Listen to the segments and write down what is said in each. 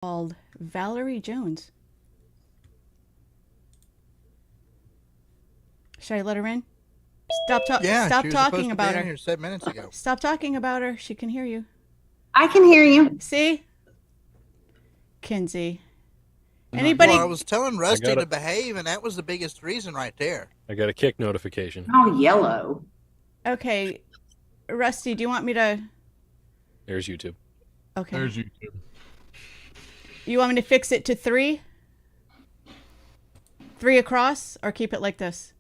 called Valerie Jones. Should I let her in? Yeah, Stop she was supposed talking to be about in her. here 7 minutes ago. Stop talking about her. She can hear you. I can hear you. See? Kinsey. Well, I Anybody? was telling I Rusty got to a behave, and that was the biggest reason right there. I got a kick notification. Oh, yellow. Okay. Rusty, do you want me to? There's YouTube. Okay. There's YouTube. You want me to fix it to 3? 3 across, or keep it like this?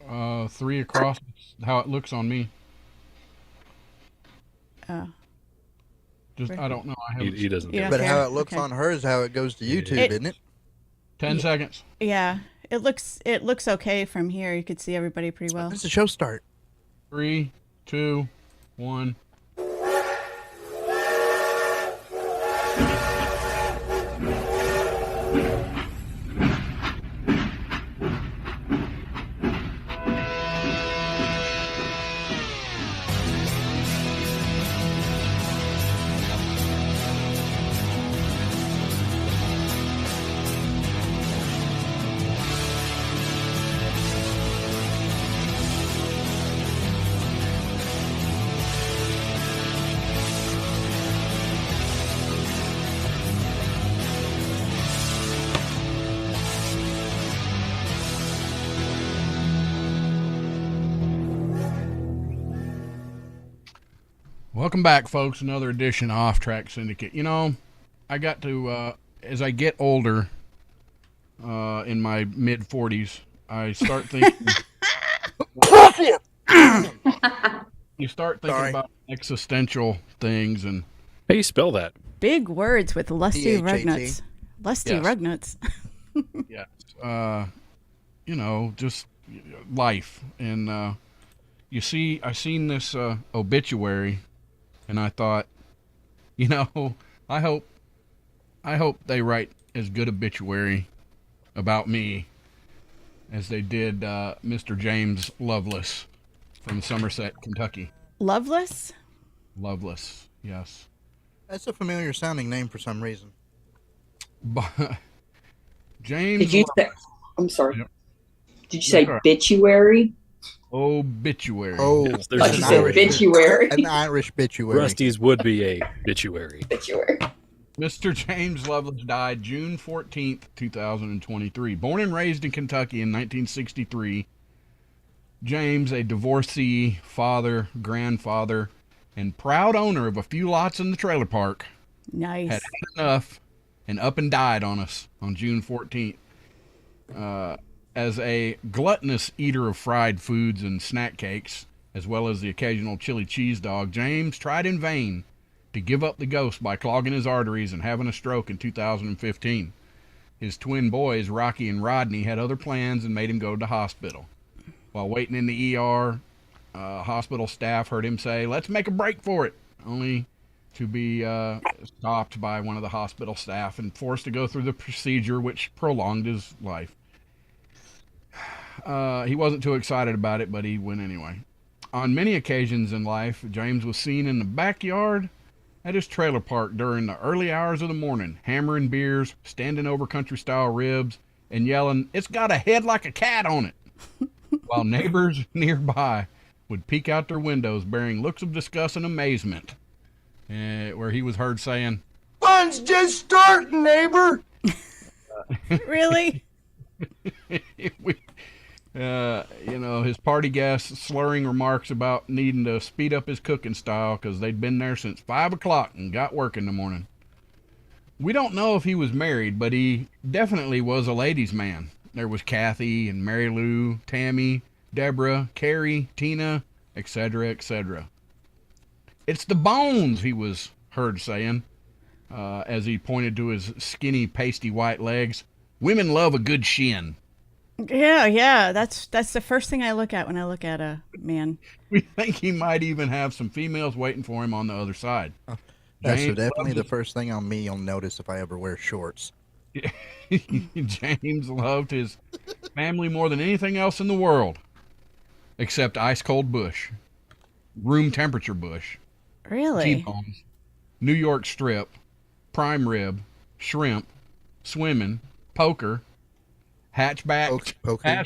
3 across. How it looks on me. Oh. I don't know. I haven't. He doesn't. Yeah. But Okay, how it looks okay. on her is how it goes to YouTube, isn't it? 10 seconds. Yeah. It looks okay from here. You could see everybody pretty well. When's the show start? 3, 2, 1. Welcome back, folks. Another edition of Off Track Syndicate. You know, I got to, as I get older, in my mid-40s, I start thinking... you start thinking about existential things and... How do you spell that? Big words with Lusty P-H-A-T. Rugnuts. Lusty Yes. Rugnuts. Yes. You know, just life. And I seen this obituary, and I thought, you know, I hope they write as good obituary about me as they did Mr. James Lovelace from Somerset, Kentucky. Loveless? Lovelace, yes. That's a familiar sounding name for some reason. But James Did you say? Lovelace. I'm sorry. Yep. Did you say Sure. obituary? Obituary. Oh, Yes, I there's thought an you said Irish- obituary. an Irish obituary. Rusty's would be a obituary. Obituary. Mr. James Lovelace died June 14th, 2023. Born and raised in Kentucky in 1963, James, a divorcee, father, grandfather, and proud owner of a few lots in the trailer park, Nice. had had enough and up and died on us on June 14th. As a gluttonous eater of fried foods and snack cakes, as well as the occasional chili cheese dog, James tried in vain to give up the ghost by clogging his arteries and having a stroke in 2015. His twin boys, Rocky and Rodney, had other plans and made him go to the hospital. While waiting in the ER, hospital staff heard him say, "Let's make a break for it," only to be stopped by one of the hospital staff and forced to go through the procedure, which prolonged his life. He wasn't too excited about it, but he went anyway. On many occasions in life, James was seen in the backyard at his trailer park during the early hours of the morning, hammering beers, standing over country-style ribs, and yelling, "It's got a head like a cat on it," while neighbors nearby would peek out their windows bearing looks of disgust and amazement, where he was heard saying, "Fun's just starting, neighbor." Really? You know, his party guests slurring remarks about needing to speed up his cooking style because they'd been there since 5 o'clock and got work in the morning. We don't know if he was married, but he definitely was a ladies' man. There was Kathy and Mary Lou, Tammy, Deborah, Carrie, Tina, etc., etc. "It's the bones," he was heard saying, as he pointed to his skinny, pasty white legs. "Women love a good shin." Yeah. That's the first thing I look at when I look at a man. We think he might even have some females waiting for him on the other side. That's James definitely the loved first thing on me you'll notice if I ever wear shorts. James loved his family more than anything else in the world, except ice cold bush, room temperature bush, Really? T-bones, New York strip, prime rib, shrimp, swimming, poker, hatchback, Poker.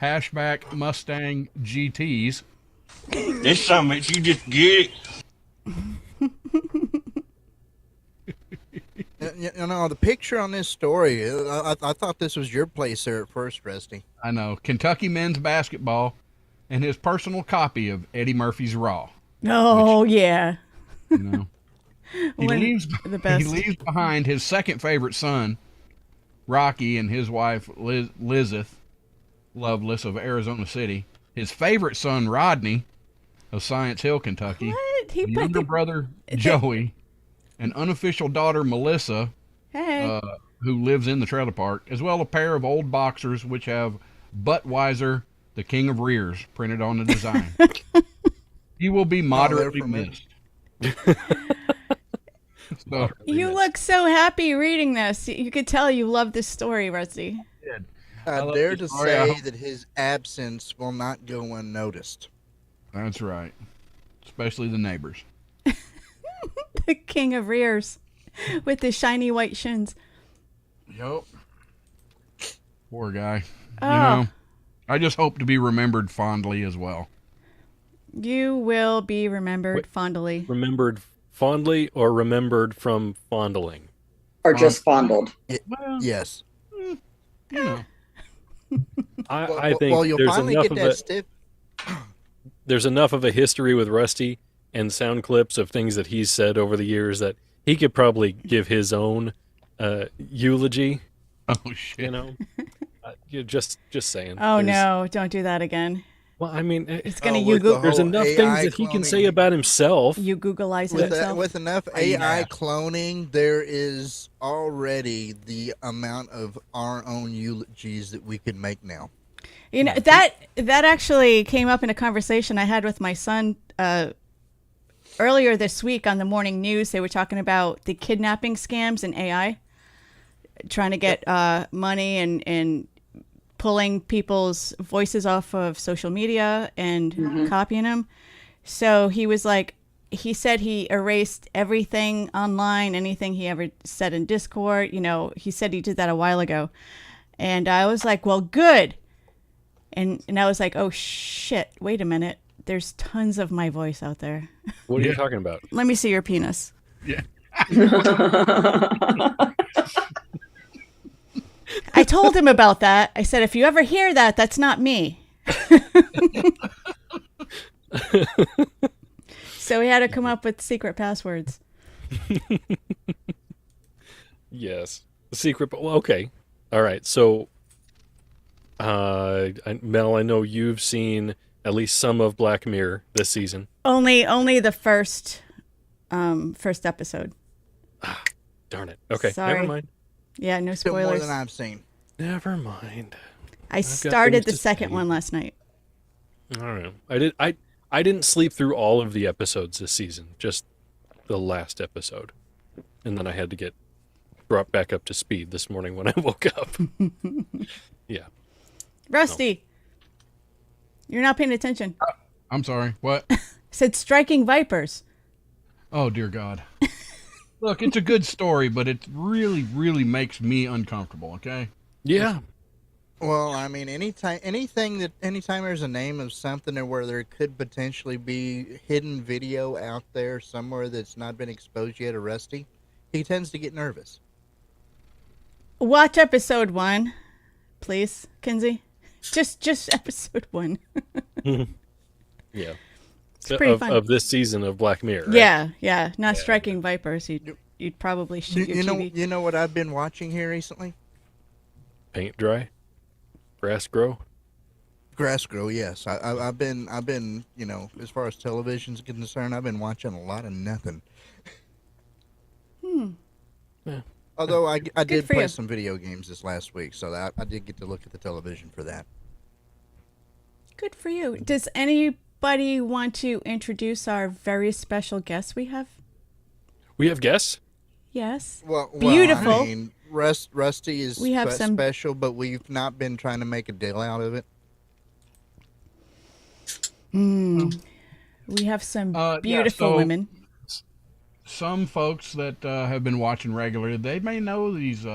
hashback Mustang GTs. This something that you just get it. You know, the picture on this story, I thought this was your place there at first, Rusty. I know. Kentucky men's basketball and his personal copy of Eddie Murphy's Raw. Oh, yeah. You know. He When- leaves the best. he leaves behind his second favorite son, Rocky, and his wife Lizeth Loveless of Arizona City. His favorite son Rodney of Science Hill, Kentucky. What? He The put younger brother Joey, an unofficial daughter Melissa, Hey. who lives in the trailer park, as well a pair of old boxers which have Buttweiser, the King of Rears, printed on the design. He will be moderately from it. missed. So, You look so happy reading this. You could tell you love this story, Rusty. I love dare this to story. I say hope- that his absence will not go unnoticed. that's right. Especially the neighbors. The king of rears with his shiny white shins. Yep. Poor guy. Oh. You know, I just hope to be remembered fondly as well. You will be remembered Wait. fondly. Remembered fondly or remembered from fondling? Or just fondled. Well, Yes. you know. I think you'll there's finally enough get of that a stiff. there's enough of a history with Rusty and sound clips of things that he's said over the years that he could probably give his own eulogy. Oh shit. You know, you're just saying. Oh, There's- no. Don't do that again. Well, I mean, It's going to with you, the there's whole enough AI things that he can say cloning. about himself. you Googleize With, himself. with enough AI cloning, there is already the amount of our own eulogies that we can make now. You know, that actually came up in a conversation I had with my son earlier this week on the morning news. They were talking about the kidnapping scams in AI, trying to get money and pulling people's voices off of social media and copying them. So he was like, he said he erased everything online, anything he ever said in Discord. You know, he said he did that a while ago. And I was like, well, good. And I was like, oh, shit, wait a minute. There's tons of my voice out there. What are you talking about? Let me see your penis. Yeah. I told him about that. I said, if you ever hear that, that's not me. So we had to come up with secret passwords. Yes, the secret. Well, okay, all right. So, Mel, I know you've seen at least some of Black Mirror this season. Only the first episode. Darn it. Okay, Sorry. never mind. Yeah, no Still more spoilers. than I've seen. Never mind. I got started the things to second say. one last night. All right. I didn't sleep through all of the episodes this season, just the last episode, and then I had to get brought back up to speed this morning when I woke up. Yeah. Rusty, you're not paying attention. I'm sorry. What? I said striking vipers. Oh dear God. Look, it's a good story, but it really, really makes me uncomfortable. Okay. Yeah. Well, I mean, anytime there's a name of something or where there could potentially be hidden video out there somewhere that's not been exposed yet to Rusty, he tends to get nervous. Watch episode 1, please, Kinsey. Just episode 1. Yeah. It's pretty fun. Of this season of Black Mirror. Right? Yeah. Not striking vipers. You'd probably shoot your TV. You know what I've been watching here recently? Paint dry. Grass grow. Grass grow, yes. I've been as far as television's concerned, I've been watching a lot of nothing. Yeah. Although I did for play you. some video games this last week, so that I did get to look at the television for that. Good for you. Does anybody want to introduce our very special guest we have? We have guests. Yes. Well, Beautiful. I mean, Rusty is We have some- special, but we've not been trying to make a deal out of it. We have some Yeah, beautiful so- women. some folks that have been watching regularly, they may know these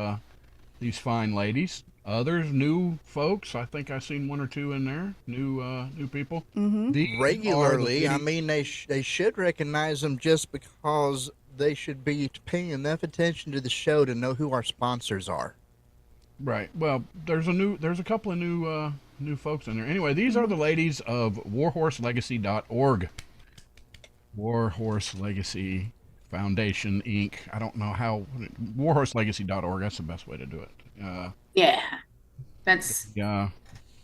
fine ladies. Others, new folks. I think I've seen one or two in there. New people. Mm-hmm. These are the Regularly, I video- mean, they should recognize them just because they should be paying enough attention to the show to know who our sponsors are. Right. Well, there's a couple of new folks in there. Anyway, these are the ladies of warhorselegacy.org. Warhorse Legacy Foundation Inc. I don't know how warhorselegacy.org. That's the best way to do it. Yeah. That's Yeah.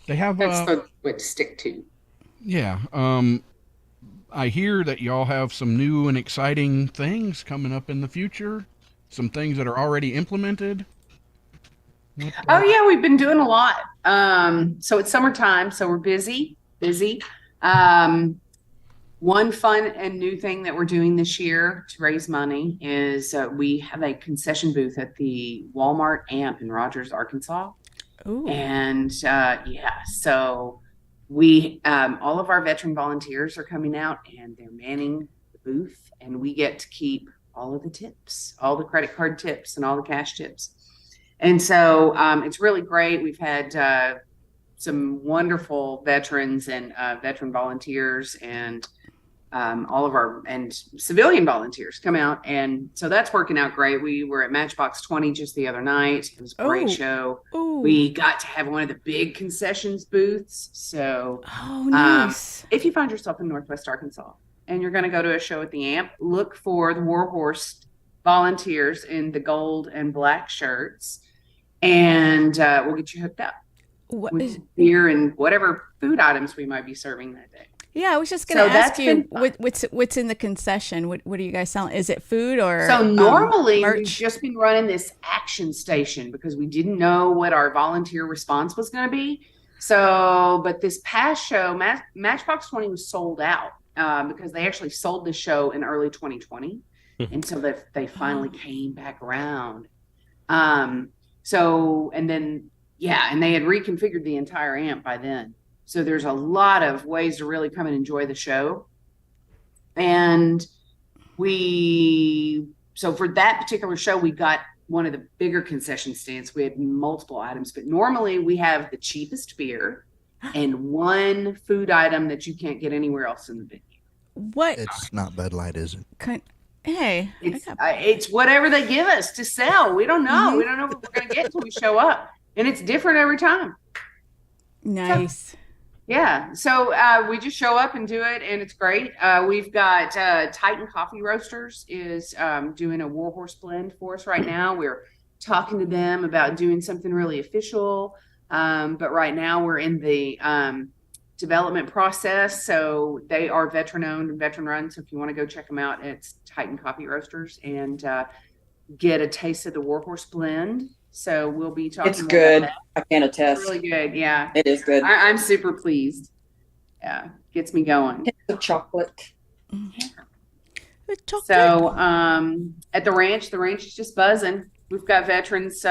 They have the way to stick to. yeah. I hear that y'all have some new and exciting things coming up in the future. Some things that are already implemented. Oh yeah, we've been doing a lot. So it's summertime, so we're busy. One fun and new thing that we're doing this year to raise money is we have a concession booth at the Walmart Amp in Rogers, Arkansas. Ooh. And so we all of our veteran volunteers are coming out and they're manning the booth, and we get to keep all of the tips, all the credit card tips and all the cash tips. And so it's really great. We've had some wonderful veterans and veteran volunteers and all of our and civilian volunteers come out. And so that's working out great. We were at Matchbox 20 just the other night. It was a great Oh. show. Ooh. We got to have one of the big concessions booths. So Oh, nice. if you find yourself in Northwest Arkansas and you're going to go to a show at the Amp, look for the Warhorse volunteers in the gold and black shirts, and we'll get you hooked up What with is, beer and whatever food items we might be serving that day. yeah, I was just going So to ask that's you been fun. what's in the concession. What are you guys selling? Is it food or So normally we've merch? just been running this action station because we didn't know what our volunteer response was going to be. So, but this past show, Matchbox 20 was sold out because they actually sold the show in early 2020. And so they finally came back around. So, and then, yeah, and they had reconfigured the entire amp by then. So there's a lot of ways to really come and enjoy the show. And so for that particular show, we got one of the bigger concession stands. We had multiple items, but normally we have the cheapest beer and one food item that you can't get anywhere else in the venue. What It's not Bud Light, is it? kind? Hey, It's whatever they give us to sell. We don't know. Mhm. We don't know what we're going to get until we show up. And it's different every time. nice. Yeah. So we just show up and do it, and it's great. We've got Titan Coffee Roasters is doing a Warhorse blend for us right now. We're talking to them about doing something really official. But right now we're in the development process. So they are veteran owned and veteran run. So if you want to go check them out, it's Titan Coffee Roasters and get a taste of the Warhorse blend. So we'll be talking It's more good. about I can that. attest. It's really good. Yeah. It is good. I'm super pleased. Yeah. Gets me going. Hint of chocolate. The chocolate. So at the ranch is just buzzing. We've got veterans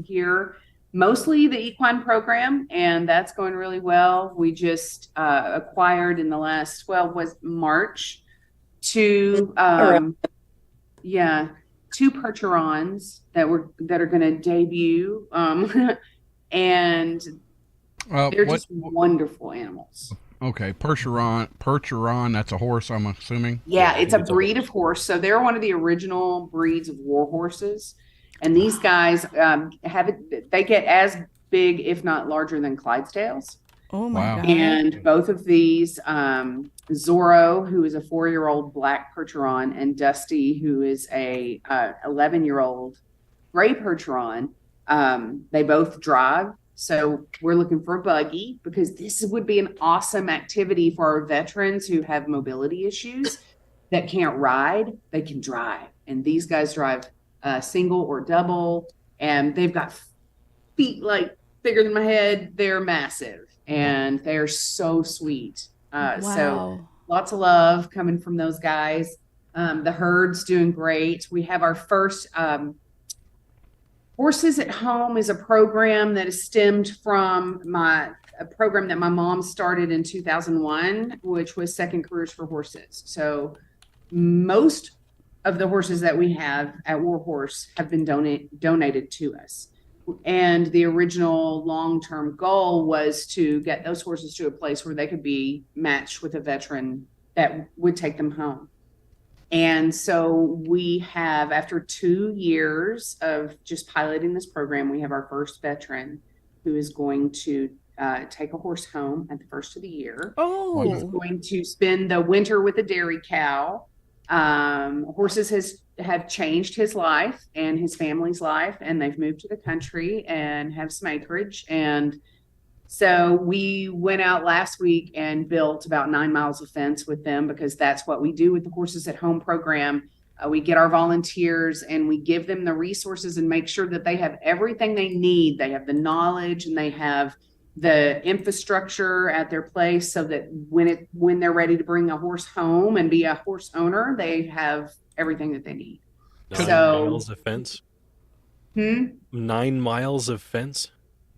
here, mostly the equine program, and that's going really well. We just acquired in the last, was March, two Percherons that are going to debut, and they're just wonderful animals. Okay, Percheron. That's a horse, I'm assuming. Yeah, it's a it's a breed of horse. So they're one of the original breeds of war horses. And these guys they get as big, if not larger than Clydesdales. Oh my Wow. god. And both of these, Zorro, who is a 4-year-old black Percheron, and Dusty, who is a 11-year-old gray Percheron, they both drive. So we're looking for a buggy because this would be an awesome activity for our veterans who have mobility issues that can't ride. They can drive. And these guys drive single or double, and they've got feet like bigger than my head. They're massive and they're so sweet. So Wow. lots of love coming from those guys. The herd's doing great. We have our first Horses at Home is a program that is stemmed from a program that my mom started in 2001, which was Second Careers for Horses. So most of the horses that we have at Warhorse have been donated to us. And the original long-term goal was to get those horses to a place where they could be matched with a veteran that would take them home. And so we have, after 2 years of just piloting this program, we have our first veteran who is going to take a horse home at the first of the year. He's Oh, going to spend the winter with a dairy cow. Horses have changed his life and his family's life, and they've moved to the country and have some acreage. And so we went out last week and built about 9 miles of fence with them, because that's what we do with the Horses at Home program. We get our volunteers and we give them the resources and make sure that they have everything they need. They have the knowledge and they have the infrastructure at their place, so that when they're ready to bring a horse home and be a horse owner, they have everything that they need. 9 So- miles of fence. 9 9 miles of fence.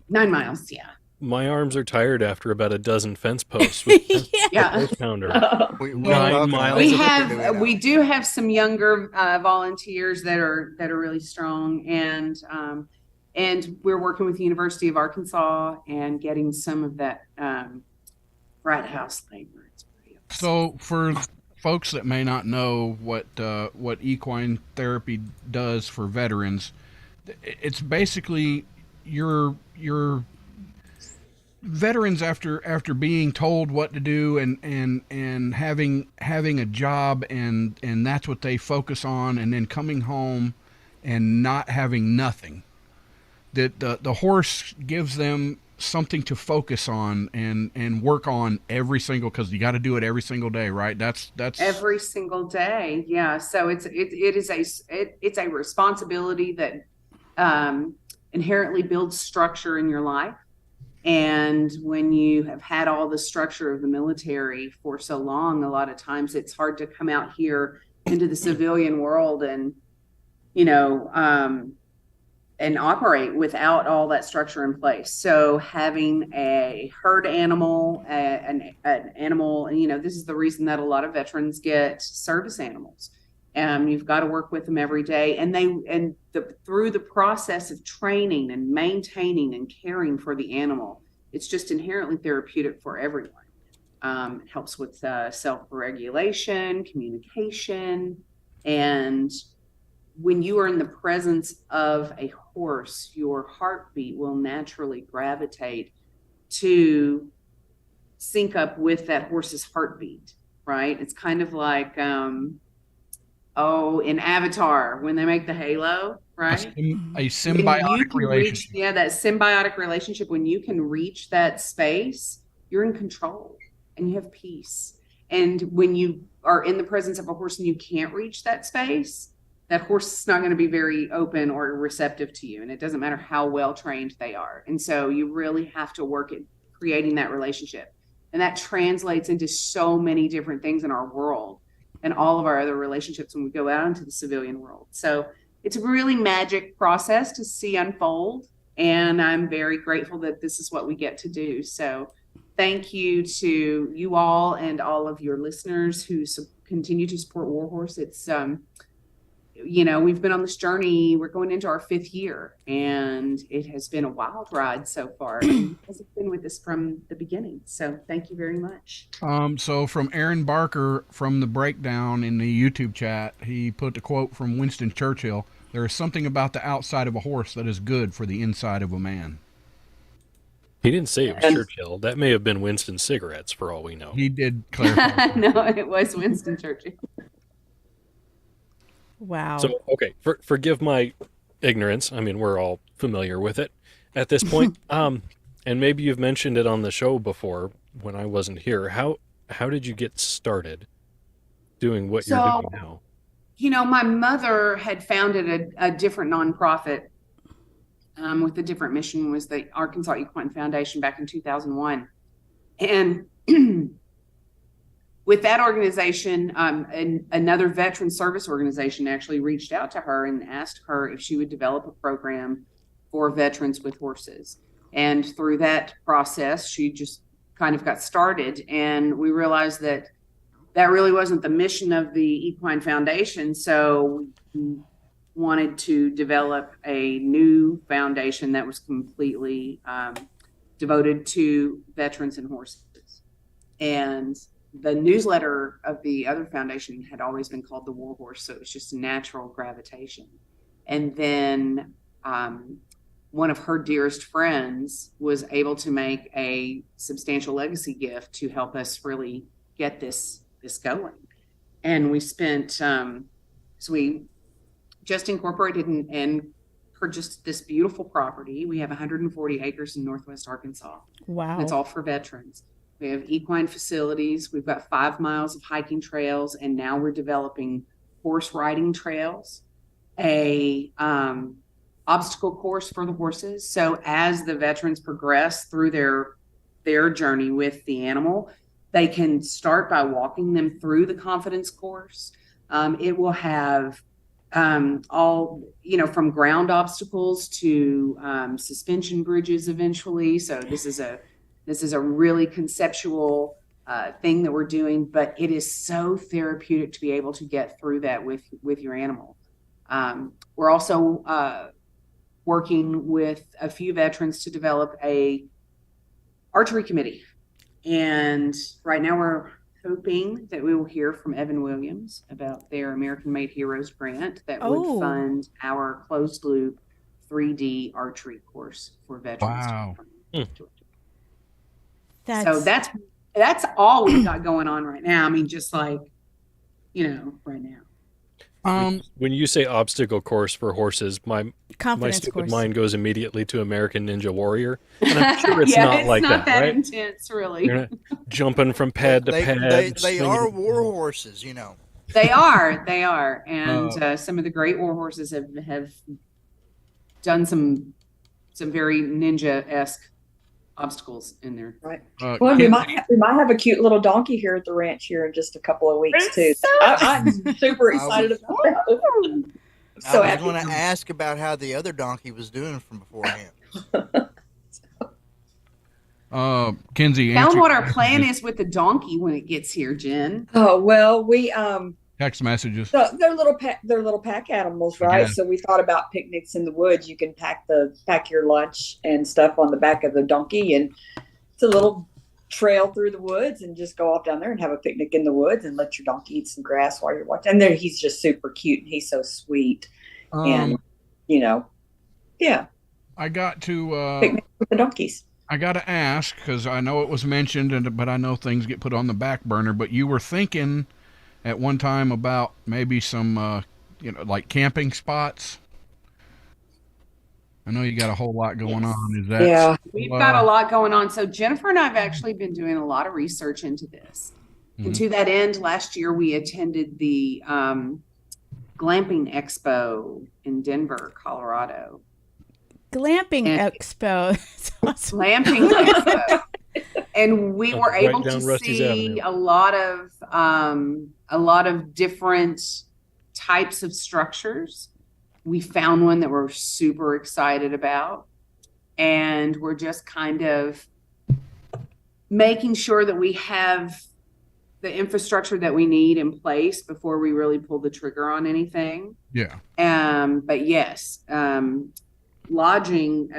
miles, yeah. My arms are tired after about a dozen fence posts with Yeah. post pounder. We're 9 talking miles. We about doing have that. we do have some younger volunteers that are really strong, and we're working with the University of Arkansas and getting some of that frat house labor. It's pretty awesome. So for folks that may not know what equine therapy does for veterans, it's basically your veterans after being told what to do and having a job, and that's what they focus on, and then coming home and not having nothing. That the horse gives them something to focus on and work on every single, because you got to do it every single day, right? That's Every single day, yeah. So it's a responsibility that inherently builds structure in your life. And when you have had all the structure of the military for so long, a lot of times it's hard to come out here into the civilian world and, and operate without all that structure in place. So having a herd animal, an animal, and this is the reason that a lot of veterans get service animals. You've got to work with them every day, and through the process of training and maintaining and caring for the animal, it's just inherently therapeutic for everyone. It helps with self-regulation, communication, and when you are in the presence of a horse, your heartbeat will naturally gravitate to sync up with that horse's heartbeat, right? It's kind of like, in Avatar, when they make the halo, right? a When you symbiotic can relationship. reach, that symbiotic relationship, when you can reach that space, you're in control and you have peace. And when you are in the presence of a horse and you can't reach that space, that horse is not going to be very open or receptive to you. And it doesn't matter how well trained they are. And so you really have to work at creating that relationship. And that translates into so many different things in our world and all of our other relationships when we go out into the civilian world. So it's a really magic process to see unfold. And I'm very grateful that this is what we get to do. So thank you to you all and all of your listeners who continue to support Warhorse. It's, we've been on this journey. We're going into our 5th year, and it has been a wild ride so far. And you guys have been with us from the beginning. So thank you very much. So from Aaron Barker from the breakdown in the YouTube chat, he put a quote from Winston Churchill: "There is something about the outside of a horse that is good for the inside of a man." He didn't say it was And- Churchill. That may have been Winston cigarettes, for all we know. He did clarify. No, it was Winston Churchill. wow. So, okay, forgive my ignorance. I mean, we're all familiar with it at this point. And maybe you've mentioned it on the show before when I wasn't here. How did you get started doing what you're doing now? My mother had founded a different nonprofit with a different mission, was the Arkansas Equine Foundation back in 2001. And with that organization, another veteran service organization actually reached out to her and asked her if she would develop a program for veterans with horses. And through that process, she just kind of got started. And we realized that that really wasn't the mission of the Equine Foundation. So we wanted to develop a new foundation that was completely devoted to veterans and horses. And the newsletter of the other foundation had always been called the Warhorse, so it was just a natural gravitation. And then one of her dearest friends was able to make a substantial legacy gift to help us really get this going. And we spent, so we just incorporated and purchased this beautiful property. We have 140 acres in Northwest Arkansas. Wow. It's all for veterans. We have equine facilities. We've got 5 miles of hiking trails, and now we're developing horse riding trails, a obstacle course for the horses. So as the veterans progress through their journey with the animal, they can start by walking them through the confidence course. It will have all, from ground obstacles to suspension bridges eventually. So this is a really conceptual thing that we're doing, but it is so therapeutic to be able to get through that with your animal. We're also working with a few veterans to develop a archery committee. And right now we're hoping that we will hear from Evan Williams about their American Made Heroes grant that would fund our closed loop 3D archery course for veterans. Wow. So that's all we've got going on right now. I mean, just like, right now. When you say obstacle course for horses, my stupid course. mind goes immediately to American Ninja Warrior, and I'm sure it's not like not that, right? Intense, really. You're not jumping from pad to pad. They are war horses, They are, and some of the great war horses have done some very ninja-esque obstacles in there. Right. Well, we might have a cute little donkey here at the ranch here in just a couple of weeks too. I'm super excited about that. So I was going to ask about how the other donkey was doing from beforehand. Kenzie, found what our plan is with the donkey when it gets here, Jen. Oh well, we text messages. So they're little pack animals, right? Yeah. So we thought about picnics in the woods. You can pack your lunch and stuff on the back of the donkey, and it's a little trail through the woods, and just go off down there and have a picnic in the woods and let your donkey eat some grass while you're watching. And there, he's just super cute, and he's so sweet, and yeah. I got to picnic with the donkeys. I got to ask, because I know it was mentioned, but I know things get put on the back burner. But you were thinking at one time about maybe some, like camping spots. I know you got a whole lot going on. Is that? Yeah, we've got a lot going on. So Jennifer and I have actually been doing a lot of research into this. And to that end, last year we attended the Glamping Expo in Denver, Colorado. Glamping Expo. That's awesome. Glamping Expo. And we were Right able down to Rusty's see Avenue. a lot of different types of structures. We found one that we're super excited about, and we're just kind of making sure that we have the infrastructure that we need in place before we really pull the trigger on anything. Yeah. But yes, a lodging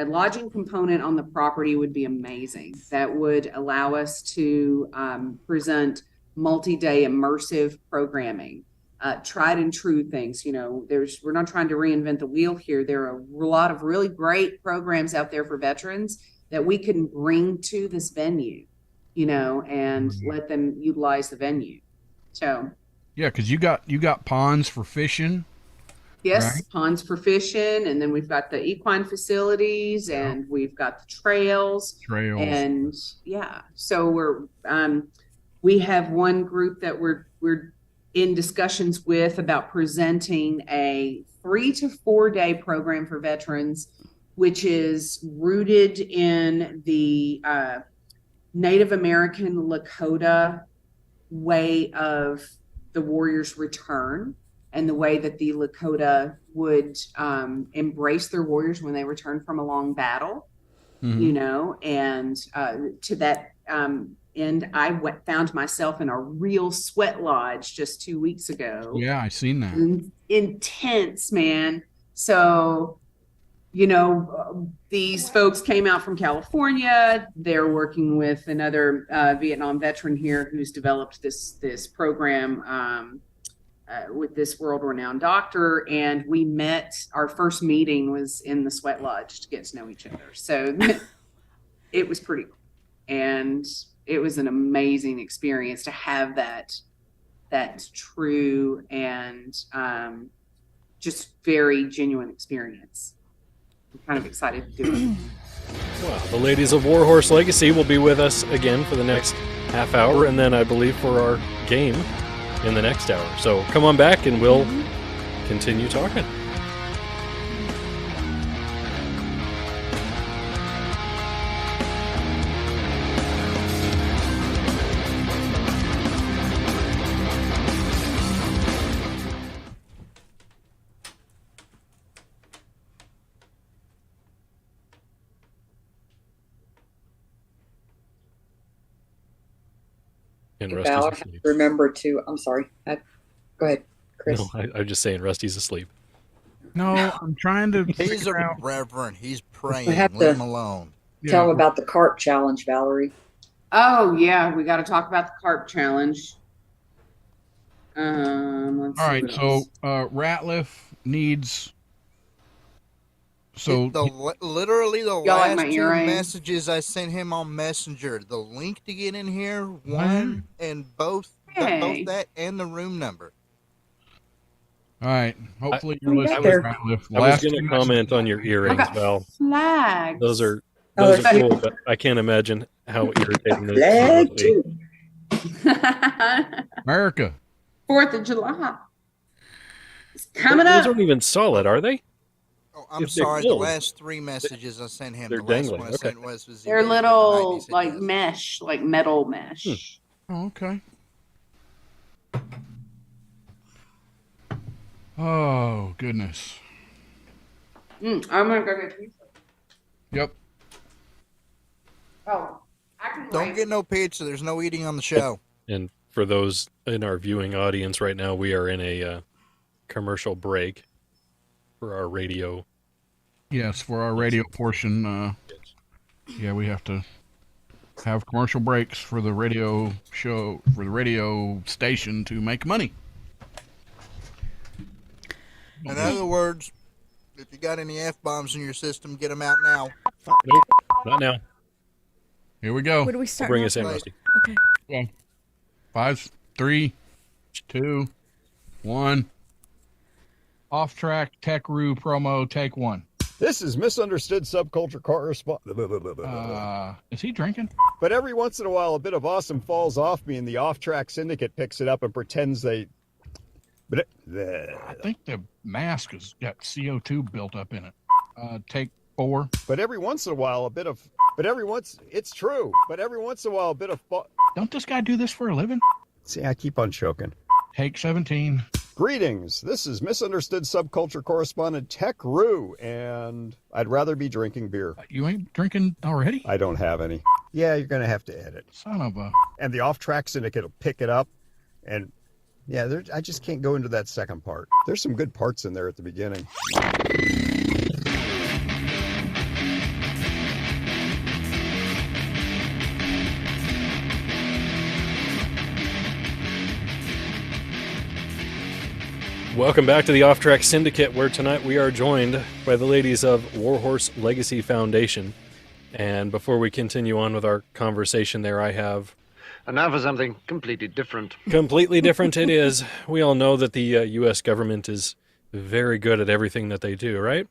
component on the property would be amazing. That would allow us to present multi-day immersive programming, tried and true things. We're not trying to reinvent the wheel here. There are a lot of really great programs out there for veterans that we can bring to this venue, and let them utilize the venue. So yeah, because you got ponds for fishing. yes, right? Ponds for fishing, and then we've got the equine facilities, and we've got the trails. And so we have one group that we're in discussions with about presenting a 3 to 4 day program for veterans, which is rooted in the Native American Lakota way of the warrior's return, and the way that the Lakota would embrace their warriors when they returned from a long battle, and to that and I found myself in a real sweat lodge just 2 weeks ago. Yeah, I seen that. Intense, man. So, these folks came out from California. They're working with another Vietnam veteran here who's developed this program with this world-renowned doctor. And we met. Our first meeting was in the sweat lodge to get to know each other. So it was pretty cool, and it was an amazing experience to have that true and just very genuine experience. I'm kind of excited to do it. Well, the ladies of Warhorse Legacy will be with us again for the next half hour, and then I believe for our game in the next hour. So come on back and we'll continue talking. And Val, I Rusty's have to asleep. remember to. I'm sorry. Go ahead, Chris. No, I'm just saying Rusty's asleep. No, I'm trying to He's figure a out. reverend. He's praying. have Leave to- him alone. Tell Yeah, them about the carp challenge, Valerie. Oh yeah, we got to talk about the carp challenge. Let's all see right, what so else. Ratliff needs. So Literally the Y'all like last my 2 earring? messages I sent him on Messenger, the link to get in here, one, and both Hey. that and the room number. all right, hopefully you're I was listening, there. Ratliff. I was Last going two to comment messages. on your I earrings, got Val. flags. Those are Oh, those are they're- cool, but I can't imagine how irritating those Flag would be. too. America. 4th of July. It's coming Those up. aren't even solid, are they? Oh, I'm If they're sorry. The gold. last 3 messages I sent him, They're the last dangling, one I okay. sent was They're engaged for the night, and little he said like yes. mesh, like metal mesh. Oh, okay. Oh goodness. I'm gonna go get pizza. Yep. Oh, I can Don't wait. get no pizza. There's no eating on the show. And for those in our viewing audience right now, we are in a commercial break for our radio. Yes, for our radio portion, yeah, we have to have commercial breaks for the radio show, for the radio station to make money. In other words, if you got any F-bombs in your system, get them out now. Nope, not now. Here we go. What do we start? Bring now? us in, Right. Rusty. Okay. 5, 3, 2, 1. Off track Tech-Roo promo, take 1. This is misunderstood subculture correspondent. Is he drinking? But every once in a while, a bit of awesome falls off me, and the off-track syndicate picks it up and pretends they. I think the mask has got CO2 built up in it. Take 4. But every once in a while, a bit of. It's true. But every once in a while, a bit of. Don't this guy do this for a living? See, I keep on choking. Take 17. Greetings. This is misunderstood subculture correspondent Tech-Roo, and I'd rather be drinking beer. You ain't drinking already? I don't have any. Yeah, you're going to have to edit. Son of a... And the off-track syndicate will pick it up, and yeah, I just can't go into that second part. There's some good parts in there at the beginning. Welcome back to the Off Track Syndicate, where tonight we are joined by the ladies of Warhorse Legacy Foundation. And before we continue on with our conversation there, I have... And now for something completely different. Completely different it is. We all know that the U.S. government is very good at everything that they do, right?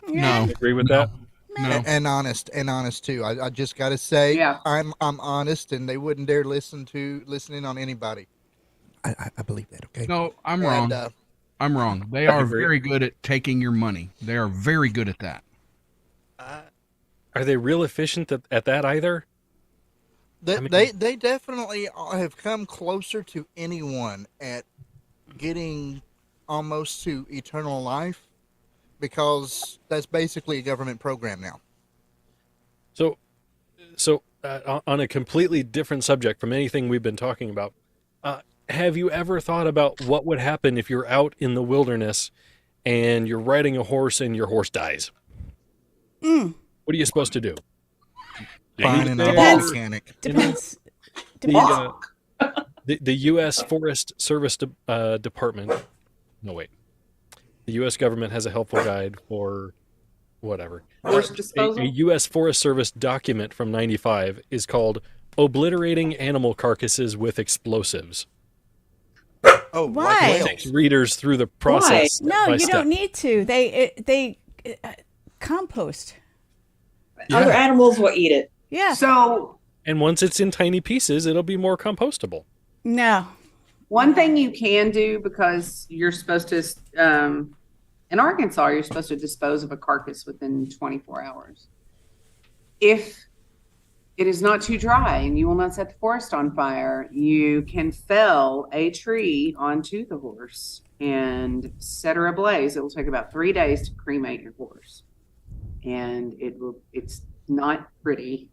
No. Agree with that? No. And honest too. I just got to say, Yeah. I'm honest, and they wouldn't dare listening on anybody. I believe that. Okay. No, I'm wrong. And, I'm wrong. They I are agree. very good at taking your money. They are very good at that. Are they real efficient at that either? They definitely have come closer to anyone at getting almost to eternal life, because that's basically a government program now. So on a completely different subject from anything we've been talking about, have you ever thought about what would happen if you're out in the wilderness and you're riding a horse and your horse dies? What are you supposed to do? Find an auto Depends. mechanic. Depends. Depends. The U.S. Forest Service Department. No, wait. The U.S. government has a helpful guide for whatever. Horse disposal? A U.S. Forest Service document from '95 is called "Obliterating Animal Carcasses with Explosives." Oh, Why? like It whales. takes readers through the process. step No, by you step. don't need to. They compost. Other animals will eat it. Yeah. So And once it's in tiny pieces, it'll be more compostable. No. one thing you can do, because you're supposed to, in Arkansas, you're supposed to dispose of a carcass within 24 hours. If it is not too dry and you will not set the forest on fire, you can fell a tree onto the horse and set her ablaze. It will take about 3 days to cremate your horse. And it's not pretty,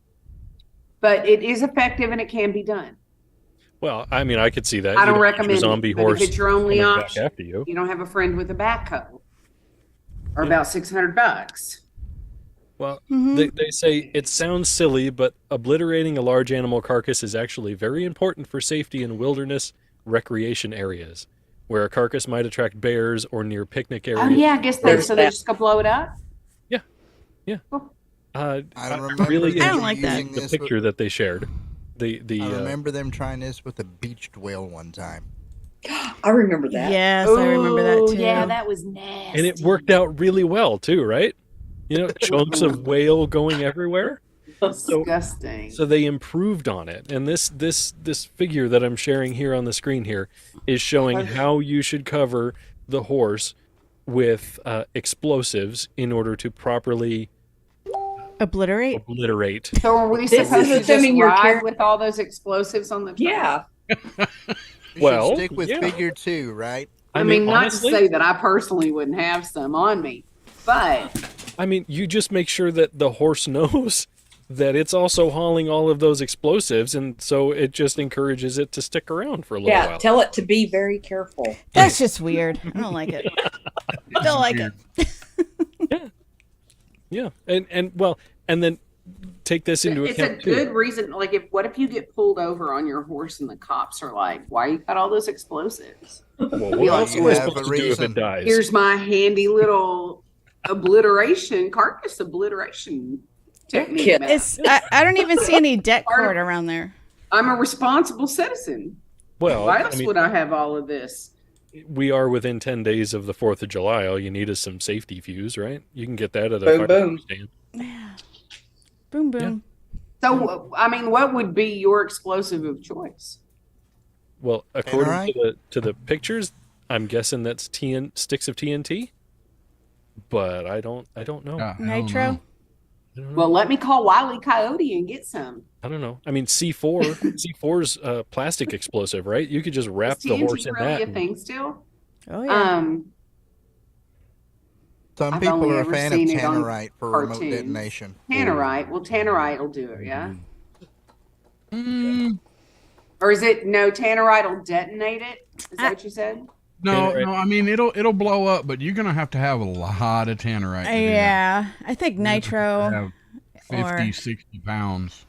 but it is effective and it can be done. Well, I mean, I could see that. I You don't want your recommend zombie it, but horse if it's your only coming back option, after you. you don't have a friend with a backhoe, or about $600. Well, Mm-hmm. they say it sounds silly, but obliterating a large animal carcass is actually very important for safety in wilderness recreation areas, where a carcass might attract bears or near picnic areas. Oh yeah, I guess There's so they that. just go blow it up. I remember really I don't enjoyed like that. using the this picture that they shared. I remember them trying this with a beached whale one time. I remember that. Yes, I remember that Oh, too. yeah, that was nasty. and it worked out really well too, right? You know, chunks of whale going everywhere. Disgusting. So they improved on it, and this figure that I'm sharing here on the screen here is showing how you should cover the horse with explosives in order to properly Obliterate. obliterate. So are we This supposed is to just assuming you're ride with all those explosives on the truck? Yeah. You Well, should stick with yeah. figure 2, right? I mean, not honestly, to say that I personally wouldn't have some on me, but I mean, you just make sure that the horse knows that it's also hauling all of those explosives, and so it just encourages it to stick around for a little Yeah. while. Tell it to be very careful. That's just weird. I don't like it. Don't like it. Yeah, and then take this into it's a account too. good reason. Like, what if you get pulled over on your horse and the cops are like, "Why you got all those explosives?" Well, Be what like, else am I you have supposed a to do if it reason. dies? Here's my handy little carcass obliteration technique. Kit. map. I don't even see any deck cord around there. I'm a responsible citizen. Well, Why I else mean, would I have all of this? we are within 10 days of the 4th of July. All you need is some safety fuse, right? You can get that at a Boom, fire boom. stand. Boom, boom. So, I mean, what would be your explosive of choice? Well, according Tannerite? to the pictures, I'm guessing that's sticks of TNT, but I don't know. I don't Nitro. know. I don't know. Well, let me call Wile E. Coyote and get some. I don't know. I mean, C4's plastic explosive, right? You could just wrap Is the TNT horse in really that. a thing still? Oh yeah. Some I've people only are a ever fan of seen it on tannerite for remote cartoons. detonation. Tannerite. Well, Tannerite will do it, yeah? Mm, Or is it, no, Tannerite will detonate it? Is that what you said? no, Tannerite. no. I mean, it'll blow up, but you're gonna have to have a lot of tannerite. To do that. Yeah. I think You're gonna have to nitro, have 50, 60 pounds.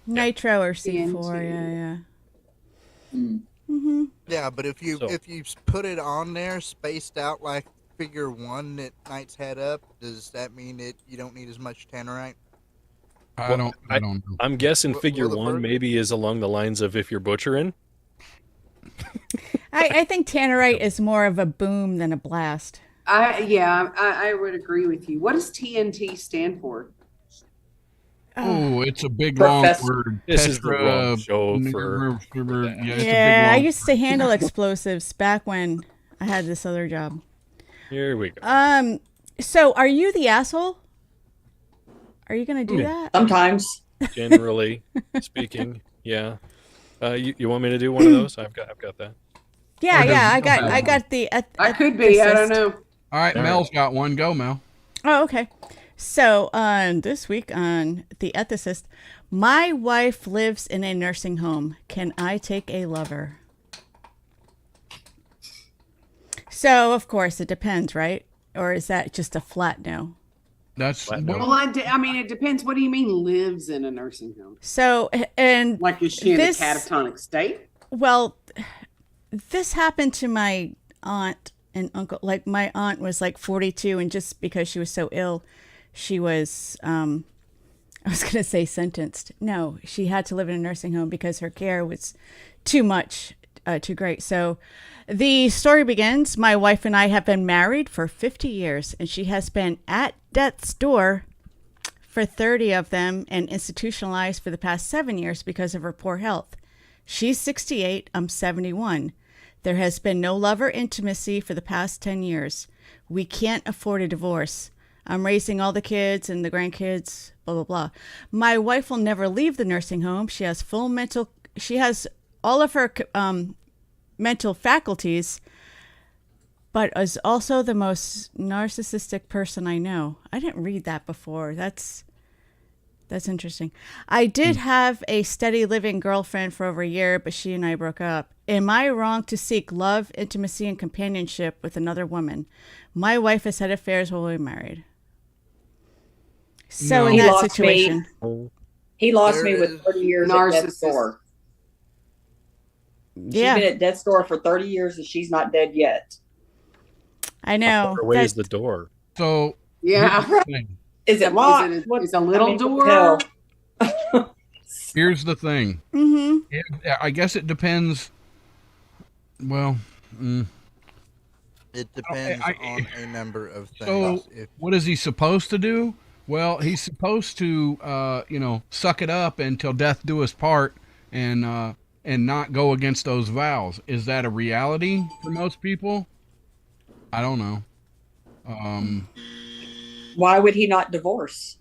nitro or C4. TNT. Yeah, yeah. Mm. Mm-hmm. Yeah, but if you So- put it on there spaced out like figure 1 that Knight's had up, does that mean that you don't need as much tannerite? I Well, don't know. I'm guessing Will figure the one bird- maybe is along the lines of if you're butchering. I think tannerite is more of a boom than a blast. I would agree with you. What does TNT stand for? Oh, it's a big long Professor- word. This is the wrong Tetra- show Yeah, for it's a big Yeah, I long used to handle explosives back when I had this other job. Here we go. So are you the asshole? Are you gonna do that? Sometimes. Generally speaking, yeah. You want me to do one of those? I've got that. Yeah, Or does yeah. it I got have one? the. I could be. I don't assist. know. All right, All Mel's got one. Go, Mel. Oh, okay. So, this week on The Ethicist, my wife lives in a nursing home. Can I take a lover? So, of course, it depends, right? Or is that just a flat no? That's Flat no. well, Well, I mean, it depends. What do you mean lives in a nursing home? So, and Like, is she in a this- catatonic state? well, this happened to my aunt and uncle. Like, my aunt was like 42, and just because she was so ill, she was, I was going to say sentenced. No, she had to live in a nursing home because her care was too much, too great. So the story begins. My wife and I have been married for 50 years, and she has been at death's door for 30 of them and institutionalized for the past 7 years because of her poor health. She's 68, I'm 71. There has been no love or intimacy for the past 10 years. We can't afford a divorce. I'm raising all the kids and the grandkids, blah, blah, blah. My wife will never leave the nursing home. She has all of her mental faculties, but is also the most narcissistic person I know. I didn't read that before. That's interesting. I did have a steady living girlfriend for over a year, but she and I broke up. Am I wrong to seek love, intimacy, and companionship with another woman? My wife has had affairs while we were married. So No. in He that lost me. situation, He lost There me is with 30 years at death's narcissist. door. yeah, She's been at death's door for 30 years and she's not dead yet. I know. Far away is That- the door. so Yeah. here's the thing. Is it locked? Is a little what the door? hell? Here's the thing. Mhm. I guess it depends. Well, It depends I- on a number of things. so If what is he supposed to do? Well, he's supposed to, suck it up until death do us part, and not go against those vows. Is that a reality for most people? I don't know. Why would he not divorce?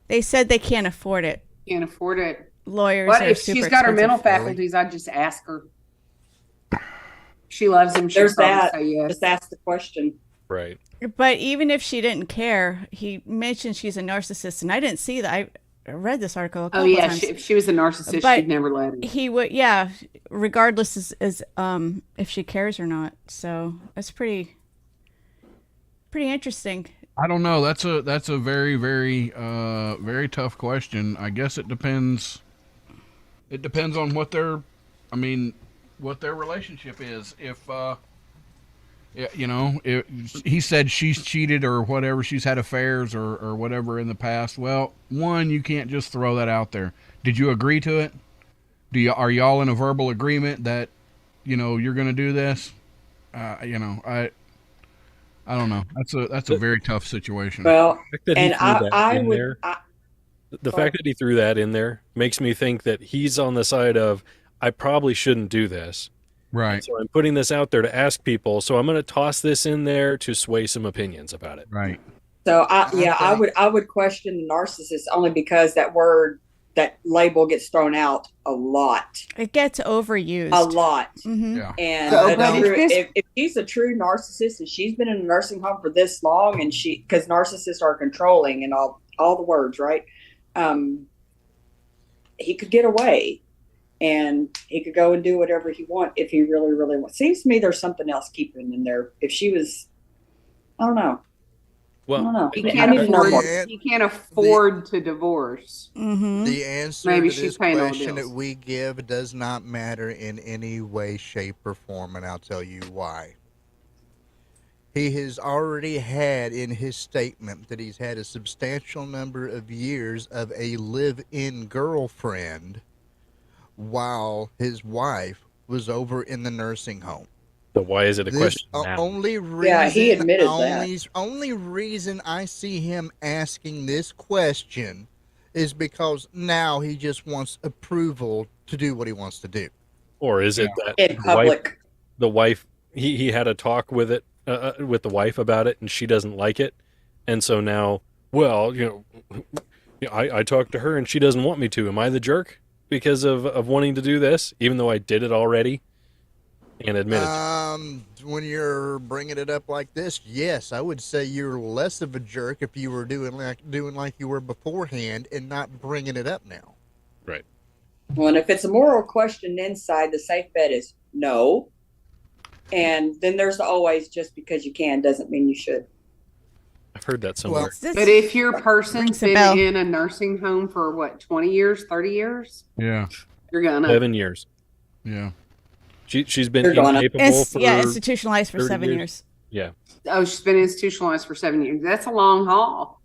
They said they can't afford it. Can't afford it. Lawyers But are if super she's got her expensive. mental faculties, I'd just ask her. She loves him. She'll There's probably that. say yes. Just ask the question. Right. But even if she didn't care, he mentioned she's a narcissist, and I didn't see that. I read this article a Oh couple yeah, times. if she was a narcissist, But- she'd never let him. He would, yeah, regardless is if she cares or not. So that's pretty interesting. I don't know. That's a very, very, very tough question. I guess it depends. It depends on what their relationship is. If he said she's cheated or whatever, she's had affairs or whatever in the past. Well, one, you can't just throw that out there. Did you agree to it? Are y'all in a verbal agreement that you're going to do this? I don't know. That's a very tough situation. Well, The fact that he and threw that I in would. there, I, the fact that he threw that in there makes me think that he's on the side of, I probably shouldn't do this. Right. So I'm putting this out there to ask people. So I'm going to toss this in there to sway some opinions about it. Right. so I think- I would question the narcissist only because that label gets thrown out a lot, It gets overused. a lot. Mm-hmm. Yeah. And So, a but true- if this- if she's a true narcissist and she's been in a nursing home for this long, and because narcissists are controlling and all the words, right? He could get away, and he could go and do whatever he wants if he really, really wants. Seems to me there's something else keeping him in there. If she was, I don't know. I don't Well, know. He I can't don't know. afford. He can't afford to divorce. Mm-hmm. the answer Maybe to she's this paying all the question that bills. we give does not matter in any way, shape, or form, and I'll tell you why. He has already had in his statement that he's had a substantial number of years of a live-in girlfriend while his wife was over in the nursing home. so why is it a question now? Only reason, Yeah, he admitted that. Only reason I see him asking this question is because now he just wants approval to do what he wants to do. Or is it that In public. the wife, he had a talk with it, with the wife about it, and she doesn't like it, and so now, well, I talked to her and she doesn't want me to. Am I the jerk because of wanting to do this, even though I did it already? and admit it. When you're bringing it up like this, yes, I would say you're less of a jerk if you were doing like you were beforehand and not bringing it up now. Right. Well, and if it's a moral question inside, the safe bet is no. And then there's always just because you can doesn't mean you should. I've heard that somewhere. This But if your person's rings a been bell. in a nursing home for what, 20 years, 30 years, Yeah. you're gonna. 7 years. Yeah. She's been You're gonna- incapable for institutionalized for 30 7 years. years. Yeah. Oh, she's been institutionalized for 7 years. That's a long haul.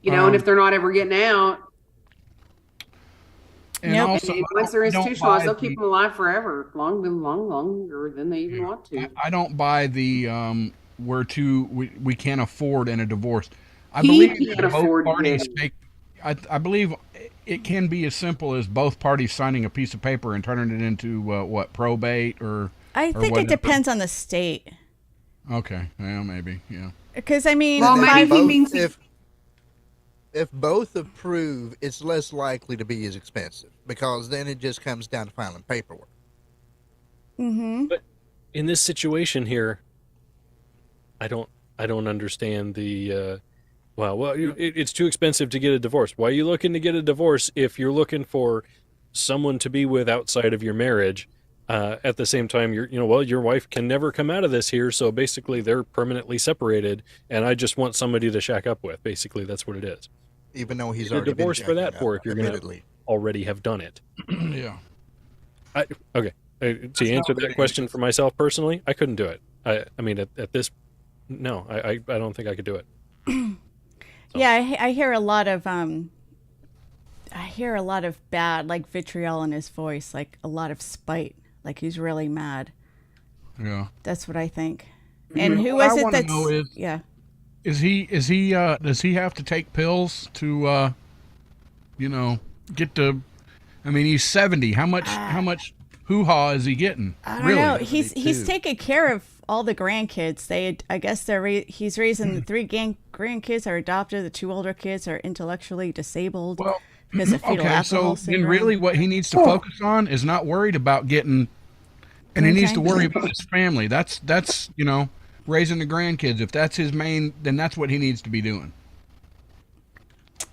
And if they're not ever getting out, And Nope. also, and once they're I don't institutionalized, buy they'll keep them alive forever, longer than they even want to. I don't buy the we can't afford in a divorce. I He believe can't that both afford parties it. take. I believe it can be as simple as both parties signing a piece of paper and turning it into probate or. I or think it whatever. depends on the state. Okay, yeah, maybe, yeah. Because, I mean, Well, And maybe if he both- means- if both approve, it's less likely to be as expensive because then it just comes down to filing paperwork. mhm. In this situation here, I don't understand the. It's too expensive to get a divorce. Why are you looking to get a divorce if you're looking for someone to be with outside of your marriage? At the same time, your wife can never come out of this here, so basically they're permanently separated, and I just want somebody to shack up with. Basically, that's what it is. Even though he's Get a already divorce been for that jacking for up, if you're going to admittedly. already have done it. Yeah. Okay. To answer that question for myself personally, I couldn't do it. I mean, at this, no, I don't think I could do it. Yeah, I hear a lot of bad, like, vitriol in his voice, like a lot of spite, like he's really mad. Yeah. That's what I think. And who What I was it wanna that's know is- yeah? Is he does he have to take pills to get to? I mean, he's 70. How much hoo-ha is he getting? I don't really? know. He's 72. taking care of all the grandkids. I guess he's raising the 3 grandkids are adopted. The 2 older kids are intellectually disabled Well, because of fetal okay, alcohol so then syndrome. really what he needs to focus on is not worried about getting, and he needs to Okay. worry about his family. That's raising the grandkids. If that's his main, then that's what he needs to be doing.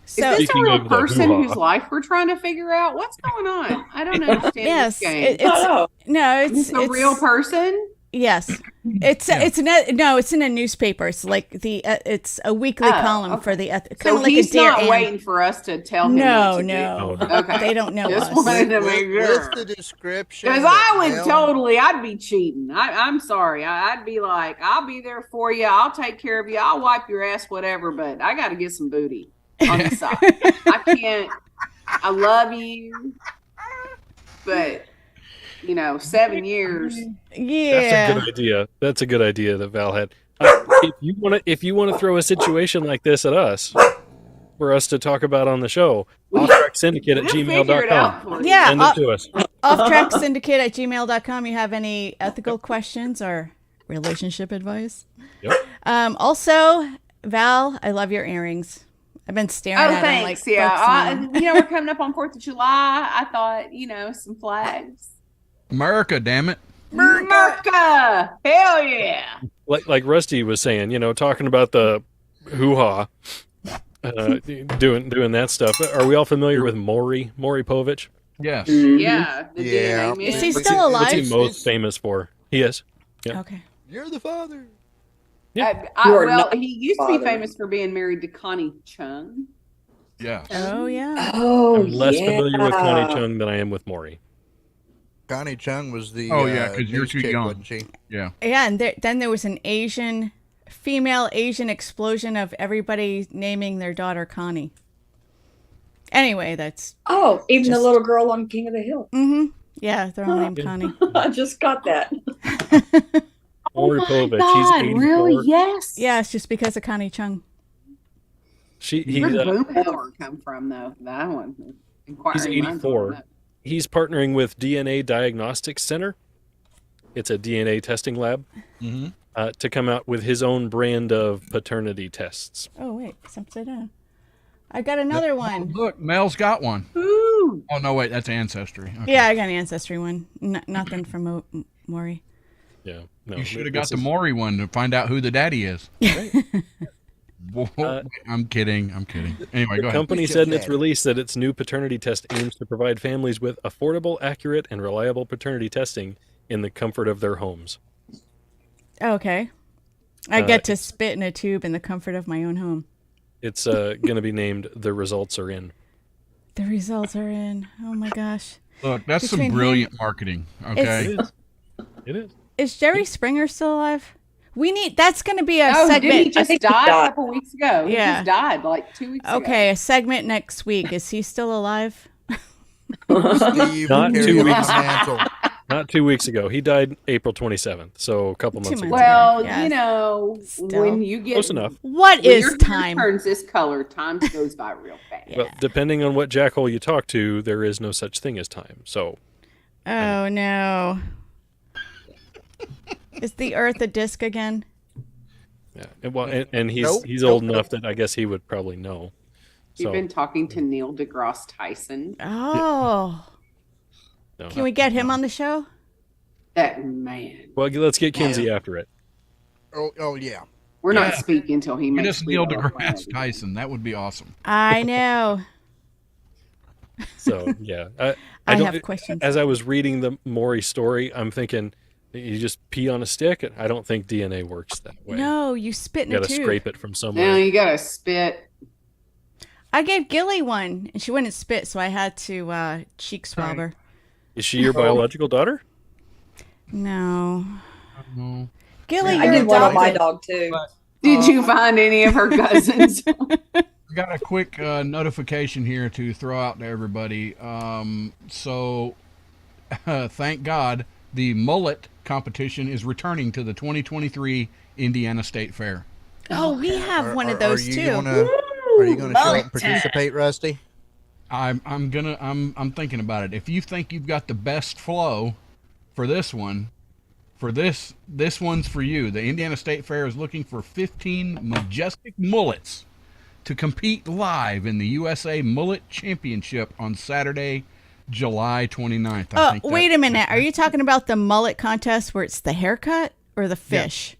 So Is this a Speaking real of the person hoo-ha. whose life we're trying to figure out? What's going on? I don't understand yes, this game. Oh, It's a real person? Yes, it's in a newspaper. It's like it's a weekly Oh, column okay. for the kind So of like he's a Dear not Ann. waiting for us to tell him No, what to no, do. Okay. they don't know Just us. wanted to make sure. With the description, Because that I would Mel- I'd be cheating. I'm sorry. I'd be like, I'll be there for you. I'll take care of you. I'll wipe your ass, whatever. But I got to get some booty on the side. I can't. I love you, but 7 years. Yeah, That's a good idea. That's a good idea that Val had. If you want to throw a situation like this at us, for us to talk about on the show, offtracksyndicate at We'll figure it out gmail.com. for you. Yeah. Send it to us. offtracksyndicate@gmail.com. You have any ethical questions or relationship advice? Yep. Also, Val, I love your earrings. I've been staring Oh, at them thanks. like Yeah. focusing on them. We're coming up on 4th of July. I thought, some flags. America, damn it! America! Hell yeah! Like Rusty was saying, talking about the hoo-ha, doing that stuff. Are we all familiar with Maury Povich? Yes. Yeah. The Yeah. DNA man. Is he What's still What's he alive? most famous for? He is. Yeah. Okay. You're the father. Yeah. You are Well, not he used to be father. famous for being married to Connie Chung. Yes. Oh yeah. Oh, I'm less yeah. familiar with Connie Chung than I am with Maury. Connie Chung was the Oh, yeah, 'cause you're news too chick, young. wasn't she? Yeah. Yeah, and then there was an female Asian explosion of everybody naming their daughter Connie. Anyway, that's Oh, even the Just- little girl on King of the Hill. yeah, they're all named Connie. I just got that. Maury Povich. God, He's 84. really? Yes. Yeah, it's just because of Connie Chung. He's Where'd Boom Howard come from, though? That one. Inquiring minds wanna 84. know. He's partnering with DNA Diagnostics Center. It's a DNA testing lab Mm-hmm. to come out with his own brand of paternity tests. Oh wait, it's upside down. I got another one. Look, Mel's got one. Ooh. Oh no, wait, that's Ancestry. Okay. Yeah, I got an ancestry one. Nothing from Maury. Yeah. No, You should have this got the is- Maury one to find out who the daddy is. Right. Whoa, I'm kidding. Anyway, go The ahead. company Just said in its daddy. release that its new paternity test aims to provide families with affordable, accurate, and reliable paternity testing in the comfort of their homes. Okay. I get to spit in a tube in the comfort of my own home. It's going to be named "The Results Are In." The results are in. Oh my gosh. Look, that's some Between brilliant marketing. Okay. It is. Is Jerry Springer still alive? That's going to be a Oh, did segment. he just think he die a died. couple weeks ago? He Yeah. just died like 2 weeks ago. Okay, a segment next week. Is he still alive? Steve Not carry 2 on the weeks. mantle. Not 2 weeks ago. He died April 27th, so a couple 2 months ago. months. Well, Yes. you know, Still. when you get Close enough. What when is your hair time? turns this color, time goes by real fast. Well, depending on what jackhole you talk to, there is no such thing as time. So, Oh no. Is the Earth a disc again? yeah. And he's Nope, he's nope, old enough nope. that I guess he would probably know. You've So, been talking to Neil deGrasse Tyson. Oh. no. Can we get him on the show? That man. Well, let's get Kinsey after it. Oh yeah. We're Yeah. not speaking until he Get makes us Neil Leo a deGrasse friend. Tyson. That would be awesome. I know. So, yeah. I don't- have questions. As I was reading the Maury story, I'm thinking, you just pee on a stick? I don't think DNA works that way. No, you spit in You a got to tube. scrape it from Now somewhere. you gotta spit. I gave Gilly one, and she wouldn't spit, so I had to cheek swab her. Is she your biological daughter? No. No. Gilly, I you're did one on my adopted. dog too. Did you find any of her cousins? I got a quick notification here to throw out to everybody. So, thank God, the mullet competition is returning to the 2023 Indiana State Fair. Oh, we have one of those you too. Are you going to show up and participate, Rusty? I'm thinking about it. If you think you've got the best flow for this one, this one's for you. The Indiana State Fair is looking for 15 majestic mullets to compete live in the USA Mullet Championship on Saturday, July 29th. Oh, wait a minute. Are you talking about the mullet contest where it's the haircut or the fish?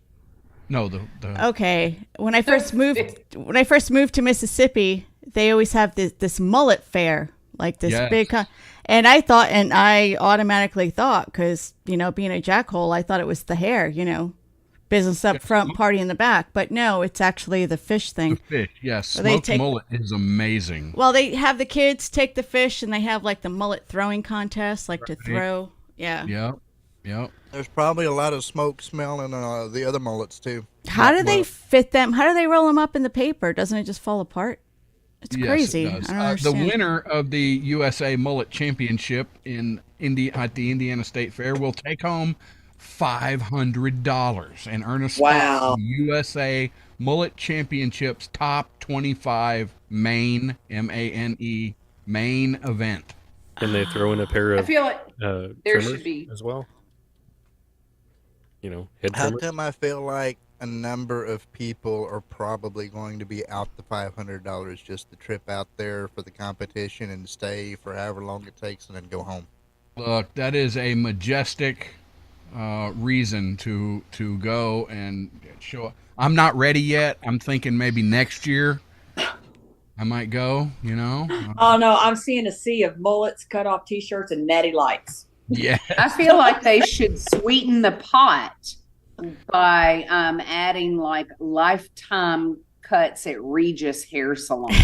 No, the Okay. When I first moved to Mississippi, they always have this mullet fair, like this Yes. big and I automatically thought, because, being a jackhole, I thought it was the hair, business up front, party in the back. But no, it's actually the fish thing. fish. Yes, They smoked take- mullet is amazing. Well, they have the kids take the fish, and they have like the mullet throwing contest, like to Right. throw. Yeah. Yep. There's probably a lot of smoke smelling the other mullets too. How do they fit them? How do they roll them up in the paper? Doesn't it just fall apart? It's Yes, crazy. it does. I don't The understand. winner of the USA Mullet Championship at the Indiana State Fair will take home $500 and earn a spot Wow. in USA Mullet Championship's top 25 main MANE main event. Can they throw in a pair I of feel like there trimmers should be. as well? Head How trimmers? come I feel like a number of people are probably going to be out the $500 just to trip out there for the competition and stay for however long it takes and then go home? Look, that is a majestic reason to go and show up. I'm not ready yet. I'm thinking maybe next year I might go, Oh no, I'm seeing a sea of mullets, cut off T-shirts, and natty lights. Yeah. I feel like they should sweeten the pot by adding like lifetime cuts at Regis hair salons.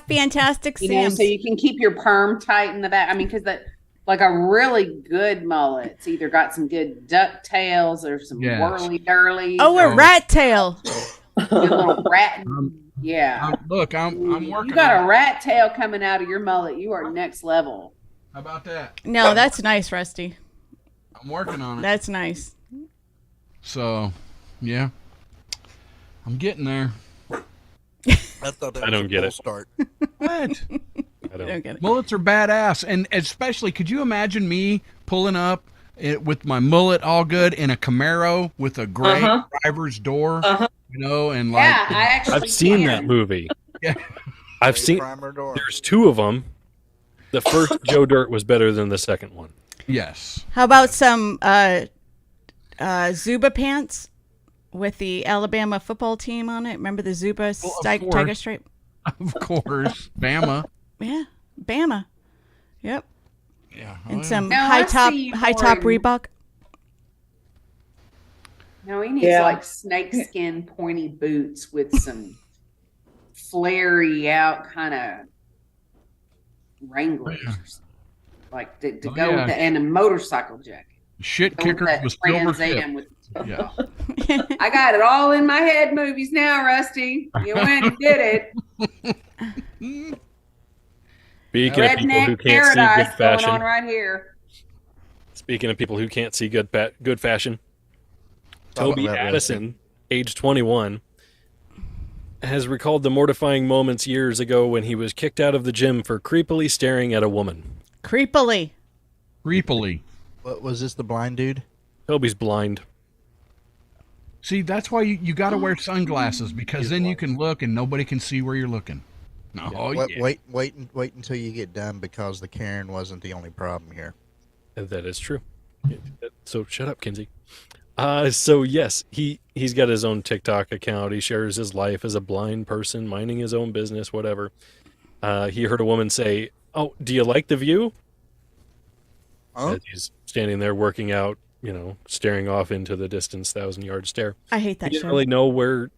Fantastic You know, Sam's. so you can keep your perm tight in the back. I mean, because like a really good mullet, it's either got some good ducktails or some Yes. whirly durly. Oh, a rat tail. good little rat. Yeah. Look, I'm working. You got on a it. rat tail coming out of your mullet. You are next level. How about that? No, that's nice, Rusty. I'm working on it. That's nice. So, yeah, I'm getting there. I thought that I was don't a get full it. start. What? I I don't. don't get it. Mullets are badass, and especially, could you imagine me pulling up with my mullet all good in a Camaro with a gray Uh-huh. driver's door, Uh-huh. and like, Yeah, I actually I've seen can. that movie. Yeah. I've seen. Primer door. There's two of them. The first Joe Dirt was better than the second one. yes, How about some Zuba pants with the Alabama football team on it. Remember the Zuba tiger stripe? Of course. Bama. Yeah, Bama. Yep. Yeah. And some Now, high I top see Reebok. No, he needs like snakeskin pointy boots with some flary out kind of Wranglers or something. Like to go with the, and a motorcycle jacket. Shit kickers with silver tip. Yeah. I got it all in my head movies now, Rusty. You went and did it. Speaking of people who can't see good fashion, going on right here. Speaking of people who can't see good fashion, Toby Addison, age 21, has recalled the mortifying moments years ago when he was kicked out of the gym for creepily staring at a woman. Creepily. What was this? The blind dude? Toby's blind. See, that's why you got to wear sunglasses, because then you can look and nobody can see where you're looking. Wait until you get done, because the Karen wasn't the only problem here. That is true. So shut up, Kinsey. So yes, he's got his own TikTok account. He shares his life as a blind person, minding his own business, whatever. He heard a woman say, "Oh, do you like the view?" As he's standing there working out, staring off into the distance, 1,000-yard stare. I hate that He didn't really know where,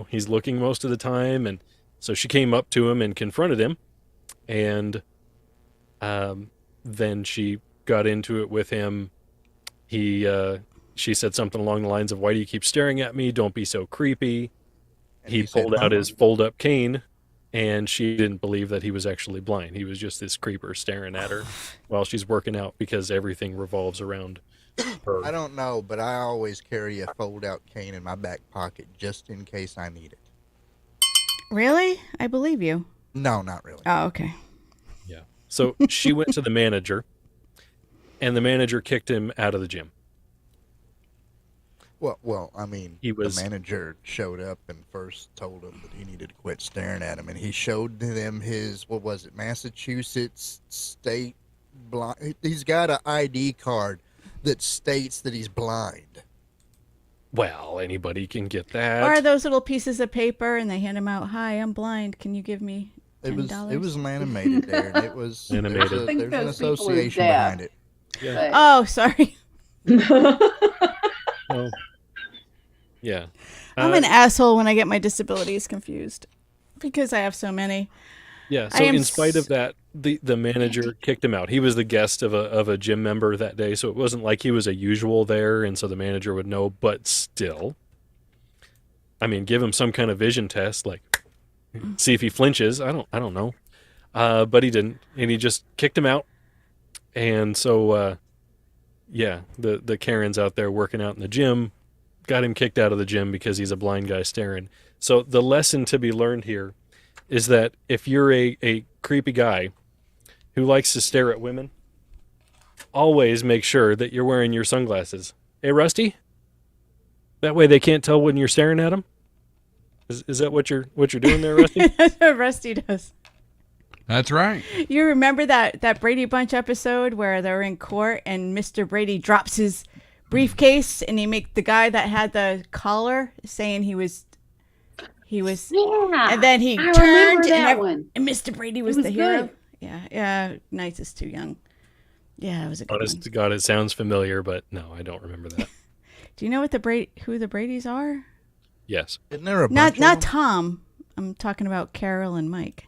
he's looking most of the time, and so she came up to him and confronted him, and then she got into it with him. She said something along the lines of, "Why do you keep staring at me? Don't be so creepy." He pulled out his fold-up cane, and she didn't believe that he was actually blind. He was just this creeper staring at her while she's working out, because everything revolves around her. I don't know, but I always carry a fold-out cane in my back pocket just in case I need it. Really? I believe you. No, not really. Oh, okay. Yeah. So she went to the manager, and the manager kicked him out of the gym. Well, I mean, the manager showed up and first told him that he needed to quit staring at him, and he showed them his, Massachusetts state blind. He's got an ID card that states that he's blind. Well, anybody can get that. Or those little pieces of paper, and they hand them out. "Hi, I'm blind. Can you give me $10?" It was animated there, and it was animated. There's an association behind it. Yeah. Oh, sorry. Well, yeah. I'm an asshole when I get my disabilities confused, because I have so many. Yeah, so in spite of that, the manager kicked him out. He was the guest of a gym member that day, so it wasn't like he was a usual there, and so the manager would know, but still. I mean, give him some kind of vision test, like see if he flinches. I don't know. But he didn't, and he just kicked him out. And so the Karens out there working out in the gym got him kicked out of the gym because he's a blind guy staring. So the lesson to be learned here is that if you're a creepy guy who likes to stare at women, always make sure that you're wearing your sunglasses. Hey, Rusty? That way they can't tell when you're staring at them? Is that what you're doing there, Rusty? That's what Rusty does. That's right. You remember that Brady Bunch episode where they're in court and Mr. Brady drops his briefcase, and he make the guy that had the collar saying he was and then he turned and Mr. Brady was the hero. Yeah, Nice is too young. Yeah, it was a good Honest to God, it sounds familiar, but no, I don't remember that. Do you know who the Bradys are? Yes. Isn't there a bunch not of them? Tom. I'm talking about Carol and Mike.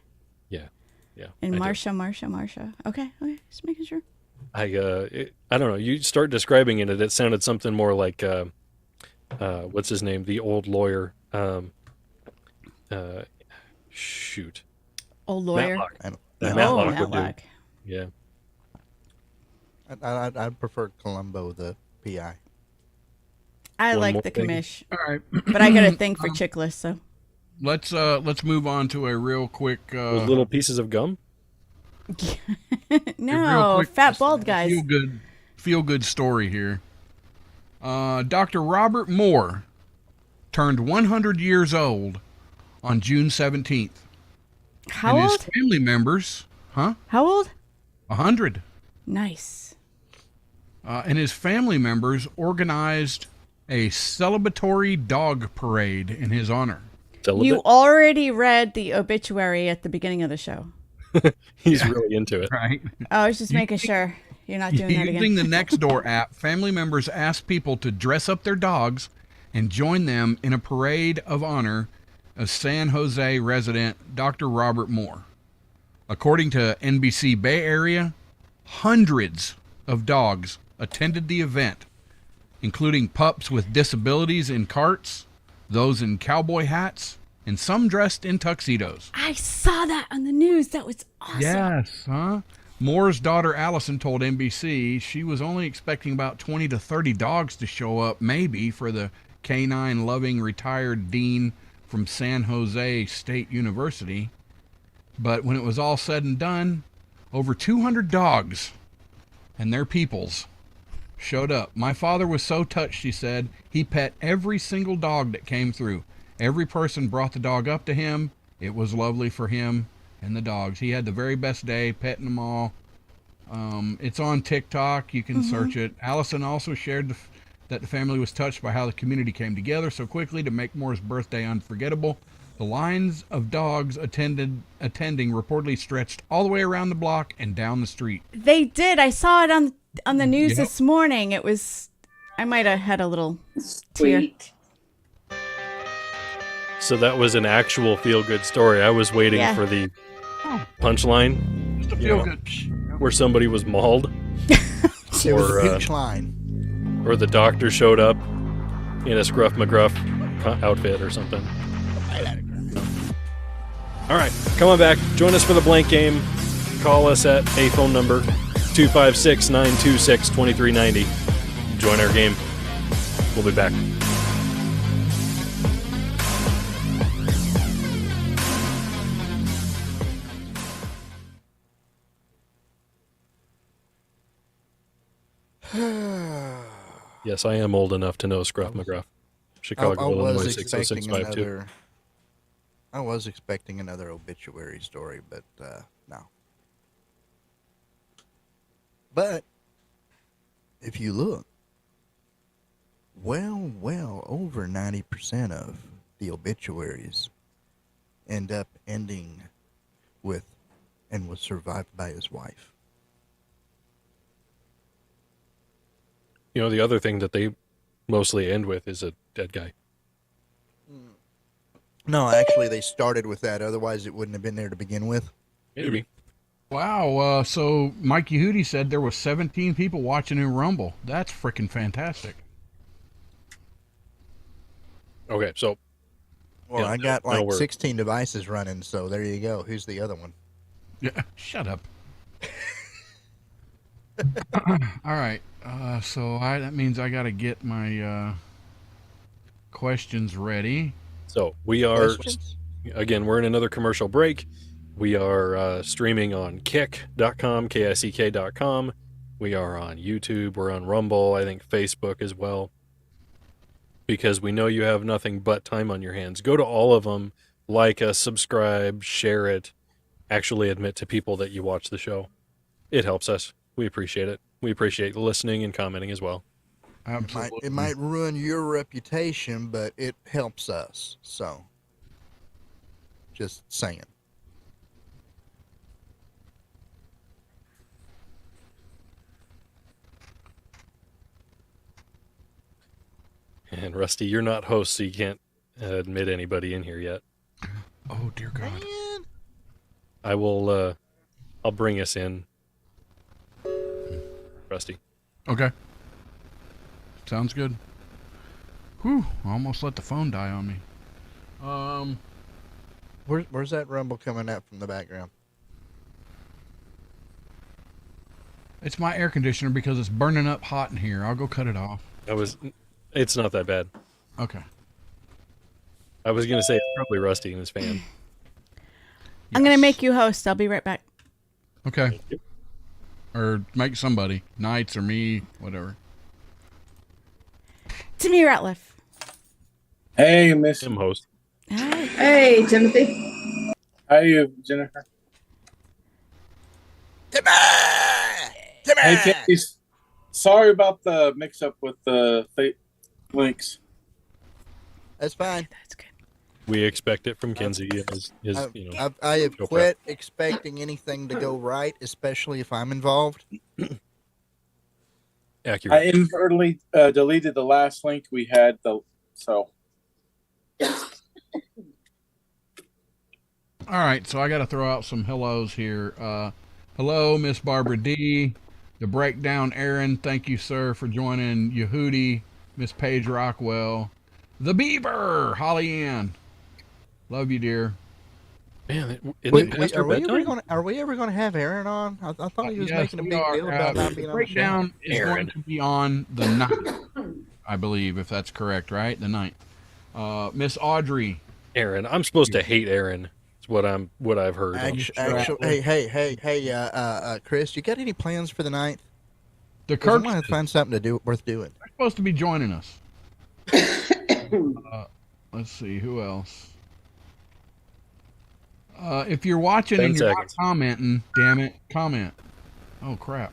Yeah. And Marsha. Okay, just making sure. I don't know. You start describing it sounded something more like what's his name? The old lawyer. Shoot. Old lawyer. Matlock would do. Matlock. Yeah. I'd prefer Columbo, the PI. I One like more the thing. commish, All right. but I got a thing for chickless. So Let's move on to a real quick Those little pieces of gum? no, fat bald guys. Feel good story here. Dr. Robert Moore turned 100 years old on June 17th. How and old? His family members, How old? 100. Nice. And his family members organized a celebratory dog parade in his honor. You already read the obituary at the beginning of the show. He's really into it. Right. I was just making sure you're not doing that again. Using the Nextdoor app, family members asked people to dress up their dogs and join them in a parade of honor of San Jose resident Dr. Robert Moore. According to NBC Bay Area, hundreds of dogs attended the event, including pups with disabilities in carts, those in cowboy hats, and some dressed in tuxedos. I saw that on the news. That was awesome. Yes, huh? Moore's daughter Allison told NBC she was only expecting about 20 to 30 dogs to show up, maybe, for the canine-loving retired dean from San Jose State University. But when it was all said and done, over 200 dogs and their peoples showed up. My father was so touched, she said, he pet every single dog that came through. Every person brought the dog up to him. It was lovely for him and the dogs. He had the very best day petting them all. It's on TikTok. You can search it. Allison also shared that the family was touched by how the community came together so quickly to make Moore's birthday unforgettable. The lines of dogs attending reportedly stretched all the way around the block and down the street. They did. I saw it on the news this morning. It was. I might have had a little tear. So that was an actual feel-good story. I was waiting for the punchline. Just a feel-good. Where somebody was mauled. It was a huge line. Or the doctor showed up in a Scruff McGruff outfit or something. All right, come on back. Join us for the blank game. Call us at a phone number 256-926-2390. Join our game. We'll be back. Yes, I am old enough to know Scruff McGruff. Chicago, Illinois 60652. I was expecting another obituary story, but no. But if you look, well over 90% of the obituaries end up ending with and was survived by his wife. You know, the other thing that they mostly end with is a dead guy. No, actually, they started with that. Otherwise, it wouldn't have been there to begin with. Maybe. Wow. So Mikey Hootie said there were 17 people watching in Rumble. That's freaking fantastic. Okay, so. Well, yeah, I got no, like 16 devices running, so there you go. Who's the other one? Yeah, shut up. All right. So that means I got to get my questions ready. So we are, again, we're in another commercial break. We are streaming on kick.com, kick.com. We are on YouTube. We're on Rumble. I think Facebook as well. Because we know you have nothing but time on your hands. Go to all of them, like us, subscribe, share it, actually admit to people that you watch the show. It helps us. We appreciate it. We appreciate listening and commenting as well. Absolutely. It might ruin your reputation, but it helps us. So, just saying. And Rusty, you're not host, so you can't admit anybody in here yet. Oh, dear God. Man. I will, I'll bring us in. Rusty. Okay. Sounds good. Whew, I almost let the phone die on me. Where's that rumble coming out from the background? It's my air conditioner because it's burning up hot in here. I'll go cut it off. It's not that bad. Okay. I was going to say it's probably Rusty and his fan. I'm going to make you host. I'll be right back. Okay. Or make somebody. Knights or me, whatever. Timmy Ratliff. Hey, Miss. Him host. Hi. Hey, Timothy. How are you, Jennifer? Timmy! Hey, Timothy. Sorry about the mix-up with the links. That's fine. That's good. We expect it from Kenzie. I have go quit expecting anything to go right, especially if I'm involved. Accurate. I inadvertently deleted the last link we had, so. All right, so I got to throw out some hellos here. Hello, Miss Barbara D. The Breakdown Aaron, thank you, sir, for joining. Yehudi, Miss Paige Rockwell. The Beaver, Holly Ann. Love you, dear. Man, isn't it past her bedtime? Are we ever going to have Aaron on? I thought he was Yes, making a we big are. deal about not being on the show. Breakdown is Aaron. going to be on the 9th, I believe, if that's correct, right? The 9th. Miss Audrey. Aaron, I'm supposed to hate Aaron. It's what I've heard. Actually, hey, Chris, you got any plans for the 9th? The I Kirk want to find something to do worth doing. are supposed to be joining us. Let's see, who else? If you're watching 10 and you're seconds. not commenting, damn it, comment. Oh, crap.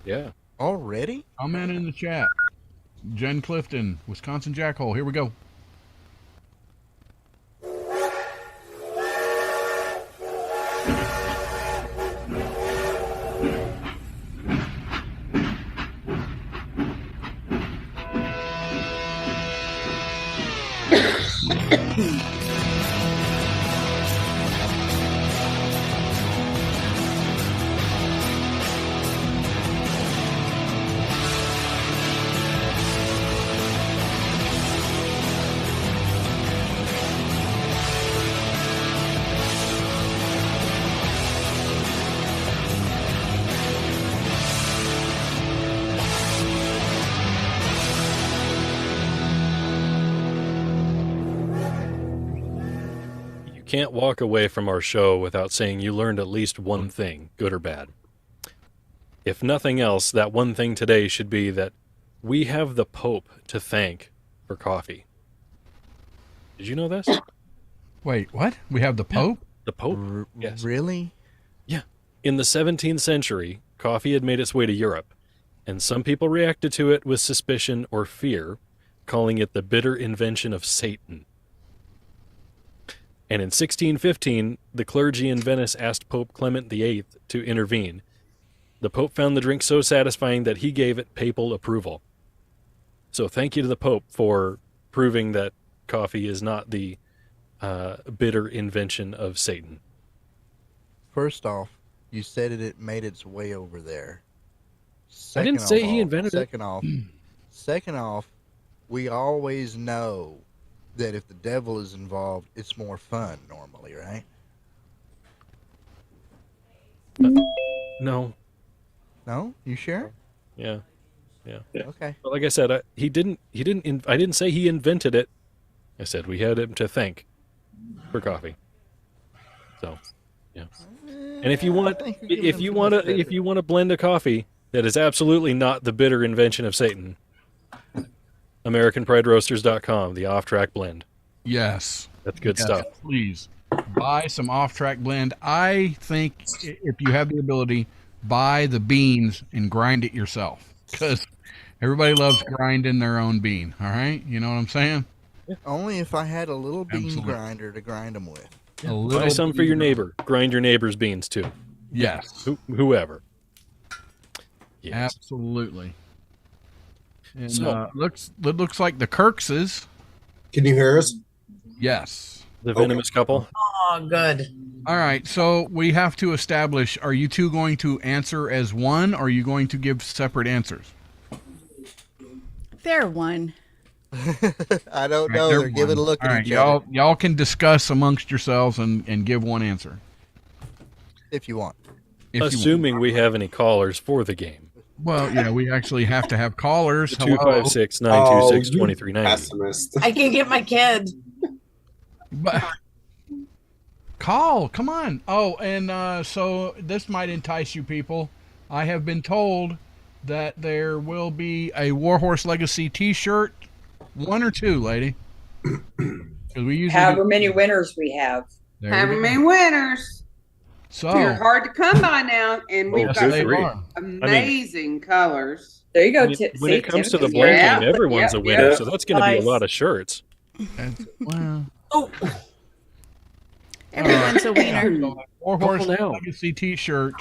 Yeah. Already? Comment in the chat. Jen Clifton, Wisconsin Jackhole. Here we go. Can't walk away from our show without saying you learned at least one thing, good or bad. If nothing else, that one thing today should be that we have the Pope to thank for coffee. Did you know this? Wait, what? We have the Pope? The Pope? Yes. Really? Yeah. In the 17th century, coffee had made its way to Europe, and some people reacted to it with suspicion or fear, calling it the bitter invention of Satan. And in 1615, the clergy in Venice asked Pope Clement VIII to intervene. The Pope found the drink so satisfying that he gave it papal approval. So thank you to the Pope for proving that coffee is not the bitter invention of Satan. First off, you said it made its way over there. I didn't say he invented it. Second off, we always know that if the devil is involved, it's more fun normally, right? No. No? You sure? Yeah. Okay. But like I said, I didn't say he invented it. I said we had him to thank for coffee. So, yeah. And if you want to blend a coffee that is absolutely not the bitter invention of Satan, AmericanPrideRoasters.com, the off-track blend. Yes. That's good stuff. Please buy some off-track blend. I think if you have the ability, buy the beans and grind it yourself, because everybody loves grinding their own bean. All right, you know what I'm saying? Only if I had a little bean Absolutely. grinder to grind them with. Buy some for your neighbor. Grind your neighbor's beans too. Yes. Whoever. Yes. Absolutely. And So- it looks like the Kirkses. Can you hear us? Yes. The venomous couple. Oh, good. All right, so we have to establish, are you two going to answer as one, or are you going to give separate answers? They're one. I don't know. They're They're giving a one. look All at right, each other y'all can discuss amongst yourselves and give one answer. if you want. If you want. Assuming we have any callers for the game. Well, we actually have to have callers. 256-926-2390. Pessimist. I can get my kid. But call, come on. Oh, and so this might entice you people. I have been told that there will be a Warhorse Legacy T-shirt, one or two, lady. 'Cause we usually However many winners we have. There you However go. many winners. So They're hard to come by now, and we've got good some grief. amazing colors. There you go. When it comes to the Tim's blanking, here. everyone's a Yep, winner, yep. so that's going to be a Nice. lot of shirts. Well, Everyone's a wiener. Warhorse Call now. Legacy T-shirt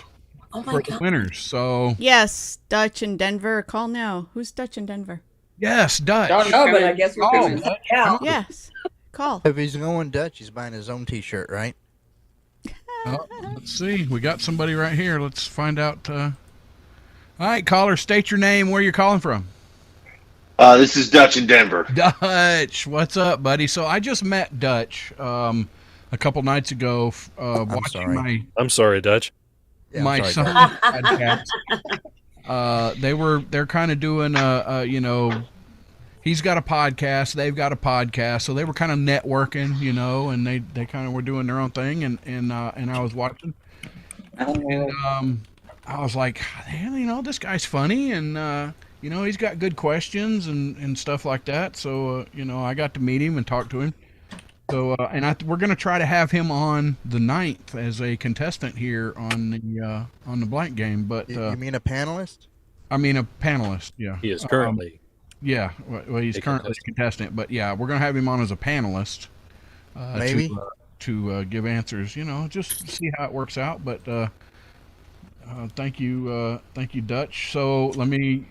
Oh my for the God. winners. So Yes, Dutch in Denver. Call now. Who's Dutch in Denver? yes, Dutch. Don't know, but I guess we're Oh, going to Dutch. out. Yes. Call. If he's going Dutch, he's buying his own T-shirt, right? Oh, let's see. We got somebody right here. Let's find out. All right, caller, state your name, where you're calling from. This is Dutch in Denver. Dutch, what's up, buddy? So I just met Dutch a couple nights ago watching sorry. I'm sorry, Dutch. Yeah, I'm my sorry, son's podcast. They're kind of doing you know, he's got a podcast, they've got a podcast, so they were kind of networking, you know, and they kind of were doing their own thing, and I was watching, and I was like, "Man, you know, this guy's funny, and you know, he's got good questions and stuff like that." So you know, I got to meet him and talk to him. So and we're gonna try to have him on the 9th as a contestant here on the blank game. But You mean a panelist? I mean a panelist. Yeah, He is currently. yeah, well, he's a currently a contestant, but yeah, we're gonna have him on as a panelist. Maybe. to give answers, you know, just see how it works out. But thank you, Dutch. So let me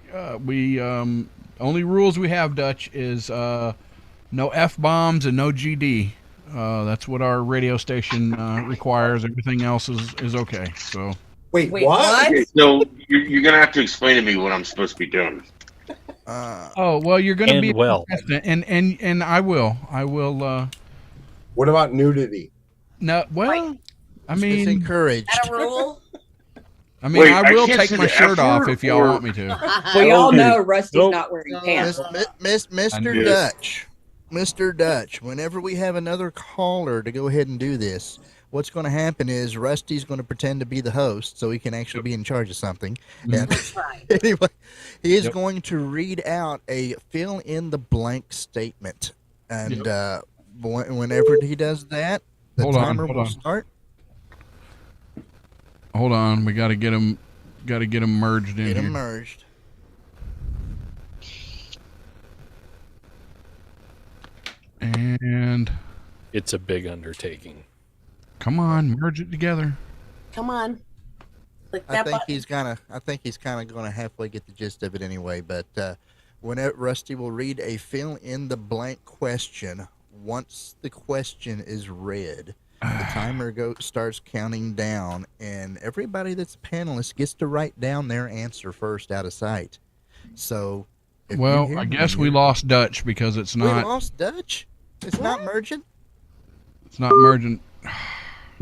we only rules we have, Dutch, is no F-bombs and no GD. That's what our radio station requires. Everything else is okay. So Wait, Wait, what? what? Okay, so you're going to have to explain to me what I'm supposed to be doing. oh well, you're going to And be a well. contestant, and I will. What about nudity? No, well, I It's mean, encouraged. Is that a rule? I mean, Wait, I I will can't take see my the shirt F off word, if y'all or- want me to. We all Okay. know Rusty's Nope. not wearing pants. Mr. Yes. Dutch, Mr. Dutch, whenever we have another caller to go ahead and do this, what's going to happen is Rusty's going to pretend to be the host so he can actually be in charge of something. And Right. anyway, he is going to read out a fill in the blank statement. And whenever he does that, the Hold on, timer hold will on. start. Hold on, we got to get them merged in Get here. him merged. And It's a big undertaking. come on, merge it together. Come on. Click I that think button. he's kind of going to halfway get the gist of it anyway. But whenever Rusty will read a fill in the blank question, once the question is read, the timer starts counting down, and everybody that's a panelist gets to write down their answer first out of sight. So, if you Well, hear I me guess we here- lost Dutch because it's we not lost Dutch. It's not merging. merging.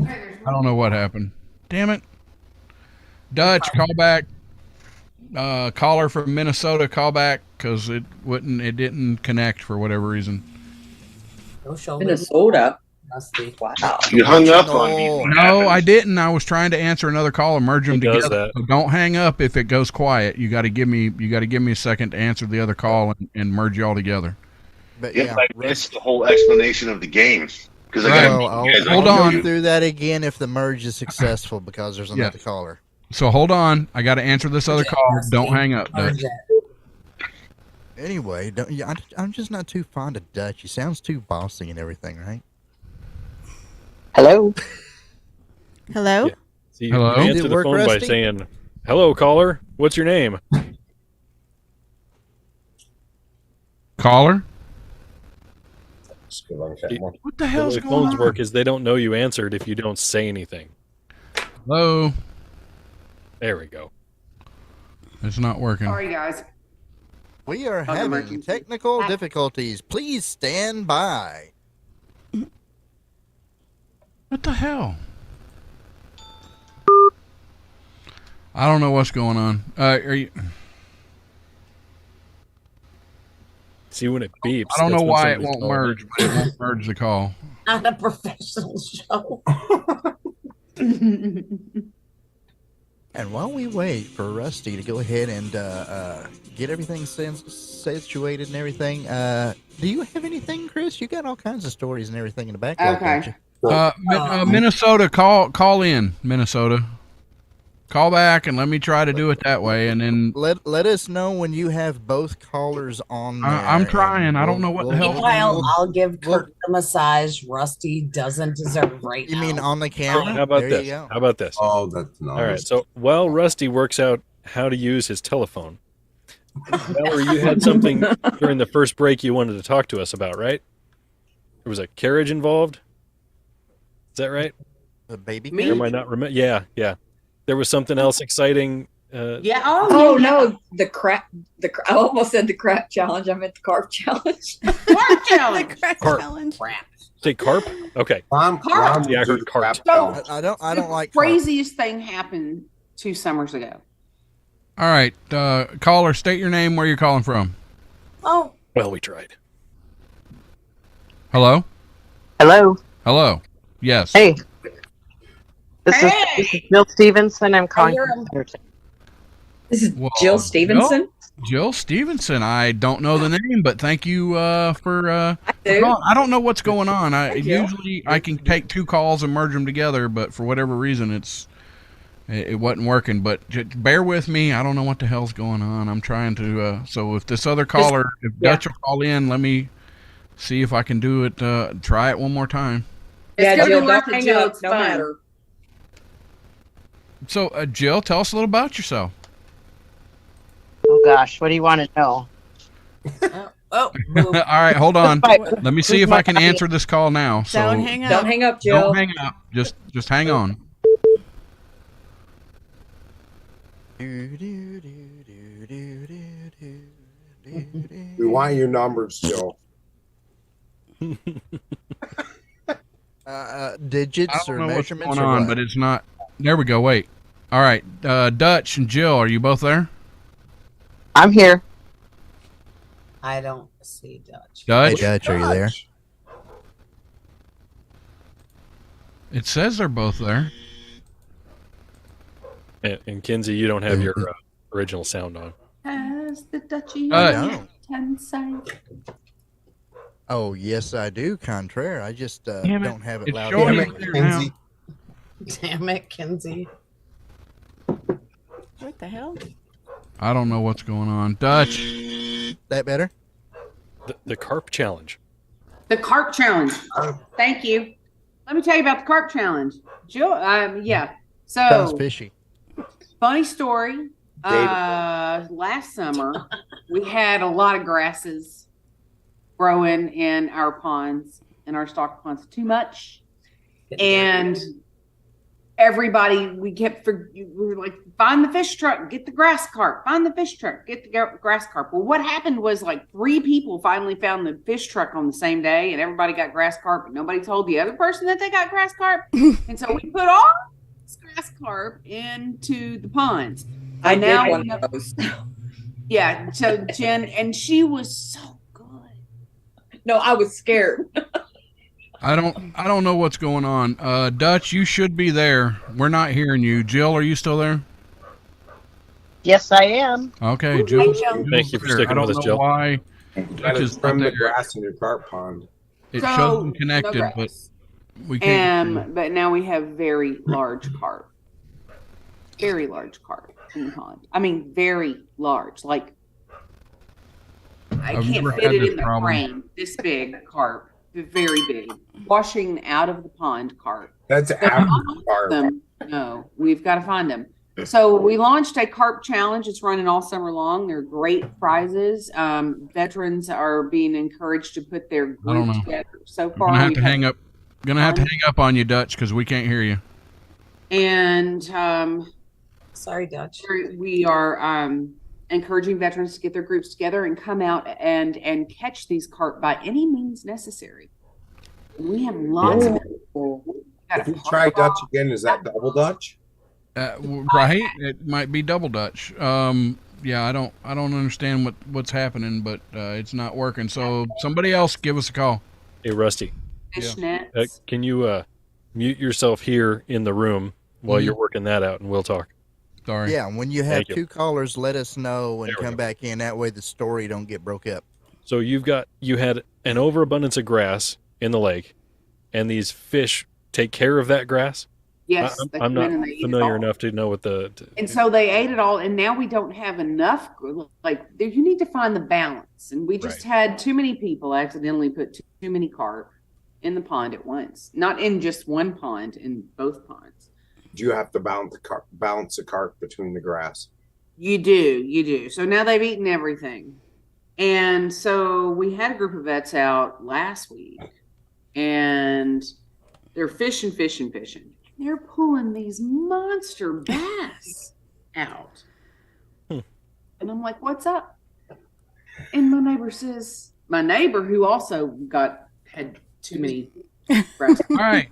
I don't know what happened. Damn it. Dutch, call back. Caller from Minnesota, call back because it didn't connect for whatever reason. No show Minnesota. Wow. You hung up on me. What No, happened? I didn't. I was trying to answer another call and merge them He does together. that. So don't hang up if it goes quiet. You got to give me a second to answer the other call and merge you all together. But Yeah, yeah, I missed the whole explanation of the games. Because Right. I so got you guys Hold I'll on. go through that again if the merge is successful because there's another caller. So hold on. I got to answer this other call. Don't hang up, Dutch. Anyway, I'm just not too fond of Dutch. He sounds too bossy and everything, right? Hello. Hello? Yeah. See, you Hello? Did answer it the work, phone by Rusty? saying, "Hello, caller. What's your name?" Caller? Just go on, He- Catmull. What the The hell's way going phones on? work is they don't know you answered if you don't say anything. Hello? There we go. It's not working. Sorry, guys. We are Okay, having Marky. technical difficulties. Please stand by. What the hell? I don't know what's going on. Are you? See when it beeps. I don't know that's when why it somebody's won't calling merge, but it won't merge the call. Not a professional show. And while we wait for Rusty to go ahead and get everything situated and everything, do you have anything, Chris? You got all kinds of stories and everything in the backlog, Okay. don't you? Minnesota, call in, Minnesota. Call back and let me try to do it that way, and then let us know when you have both callers on there. I'm trying. I don't know what the hell. Meanwhile, I'll give Kurt the massage Rusty doesn't deserve right now. You mean on the camera? How about There this? you go. How about this? Oh, that's nice. All right. So while Rusty works out how to use his telephone, Valerie, you had something during the first break you wanted to talk to us about, right? There was a carriage involved. Is that right? The baby Me? carriage? Or am I not remember? Yeah. There was something else exciting. Yeah. Oh no, I almost said the crap challenge. I meant the carp challenge. Carp challenge. The crack Carp. challenge. Say carp? Okay. Carp. Yeah, I heard carp. So I don't like carp. craziest thing happened 2 summers ago. All right, caller, state your name, where you're calling from. Oh, Well, we tried. Hello? Hello. Hello. Yes. Hey. This is Jill Stevenson. I'm calling you're from Centerton. This is Well, Jill Stevenson. Jill Stevenson. I don't know the name, but thank you for I do. calling. I don't know what's going on. Thank you. Usually I can take 2 calls and merge them together, but for whatever reason it wasn't working. But bear with me. I don't know what the hell's going on. I'm trying to. So if this other caller, if Dutch will call in, let me see if I can do it. Try it one more time. Yeah, It's gonna Jill, be don't worth it, hang Jill. up. It's No fun. matter. So Jill, tell us a little about yourself. Oh gosh, what do you want to know? All right, hold on. Right. Let me see if I can answer this call now. So Don't hang up. Don't hang up, Jill. don't hang up. Just hang on. We want your numbers, Joe. Digits I or don't know what's measurements going or on, what? but it's not. There we go. Wait. All right, Dutch and Jill, are you both there? I'm here. I don't see Dutch. Hey, Dutch. Dutch, are you there? It says they're both there. And Kinsey, you don't have your original sound on. Has the duchy No. inside? Oh, yes, I do. Contraire, I just Damn it. don't have it It's loud. showing enough. up there now. Damn it, Kinsey. What the hell? I don't know what's going on. Dutch. That better? The carp challenge. The carp challenge. Thank you. Let me tell you about the carp challenge. Jill, yeah. Sounds So fishy. funny story. Last summer we had a lot of grasses growing in our ponds, in our stock ponds, too much. And everybody, we were like, find the fish truck, get the grass carp, find the fish truck, get the grass carp. Well, what happened was like 3 people finally found the fish truck on the same day, and everybody got grass carp, but nobody told the other person that they got grass carp. And so we put all this grass carp into the ponds. I And did now one we of have- those. Yeah, so Jen, and she was so good. No, I was scared. I don't know what's going on. Dutch, you should be there. We're not hearing you. Jill, are you still there? Yes, I am. Okay, Jill. Thank you for sticking I don't with us, know Jill. why. You Dutch gotta is not trim the there. grass in your carp pond. It So, shows them no connected, but grass. we can't. But now we have very large carp. Very large carp in the pond. I mean, very large. Like, I I've can't never fit had it this in the problem. frame. This big carp. Very big. Washing out of the pond carp. That's But average not carp. them. No, we've got to find them. So we launched a carp challenge. It's running all summer long. They're great prizes. Veterans are being encouraged to put their I don't group know. together. So I'm far, gonna have we've to had- hang up. Gonna have to hang up on you, Dutch, because we can't hear you. And Sorry, Dutch. we are encouraging veterans to get their groups together and come out and catch these carp by any means necessary. And we have lots of people. If you try Dutch again, is that double Dutch? Right? It might be double Dutch. Yeah, I don't understand what's happening, but it's not working. So somebody else give us a call. Hey, Rusty. Fish nets. Can you mute yourself here in the room while Mhm. you're working that out, and we'll talk. Sorry. Yeah, when you have Thank you. 2 callers, let us know and There we come go. back in. That way the story don't get broke up. So you had an overabundance of grass in the lake, and these fish take care of that grass? Yes, they I'm come not in and they eat it familiar all. enough to know what the. And so they ate it all, and now we don't have enough. Like, you need to find the balance. And we just had too many people accidentally put too many carp in the pond at once. Not in just one pond, in both ponds. Do you have to balance the carp between the grass? You do. So now they've eaten everything. And so we had a group of vets out last week, and they're fishing. They're pulling these monster bass out. And I'm like, what's up? And my neighbor who also had too many bass. All right.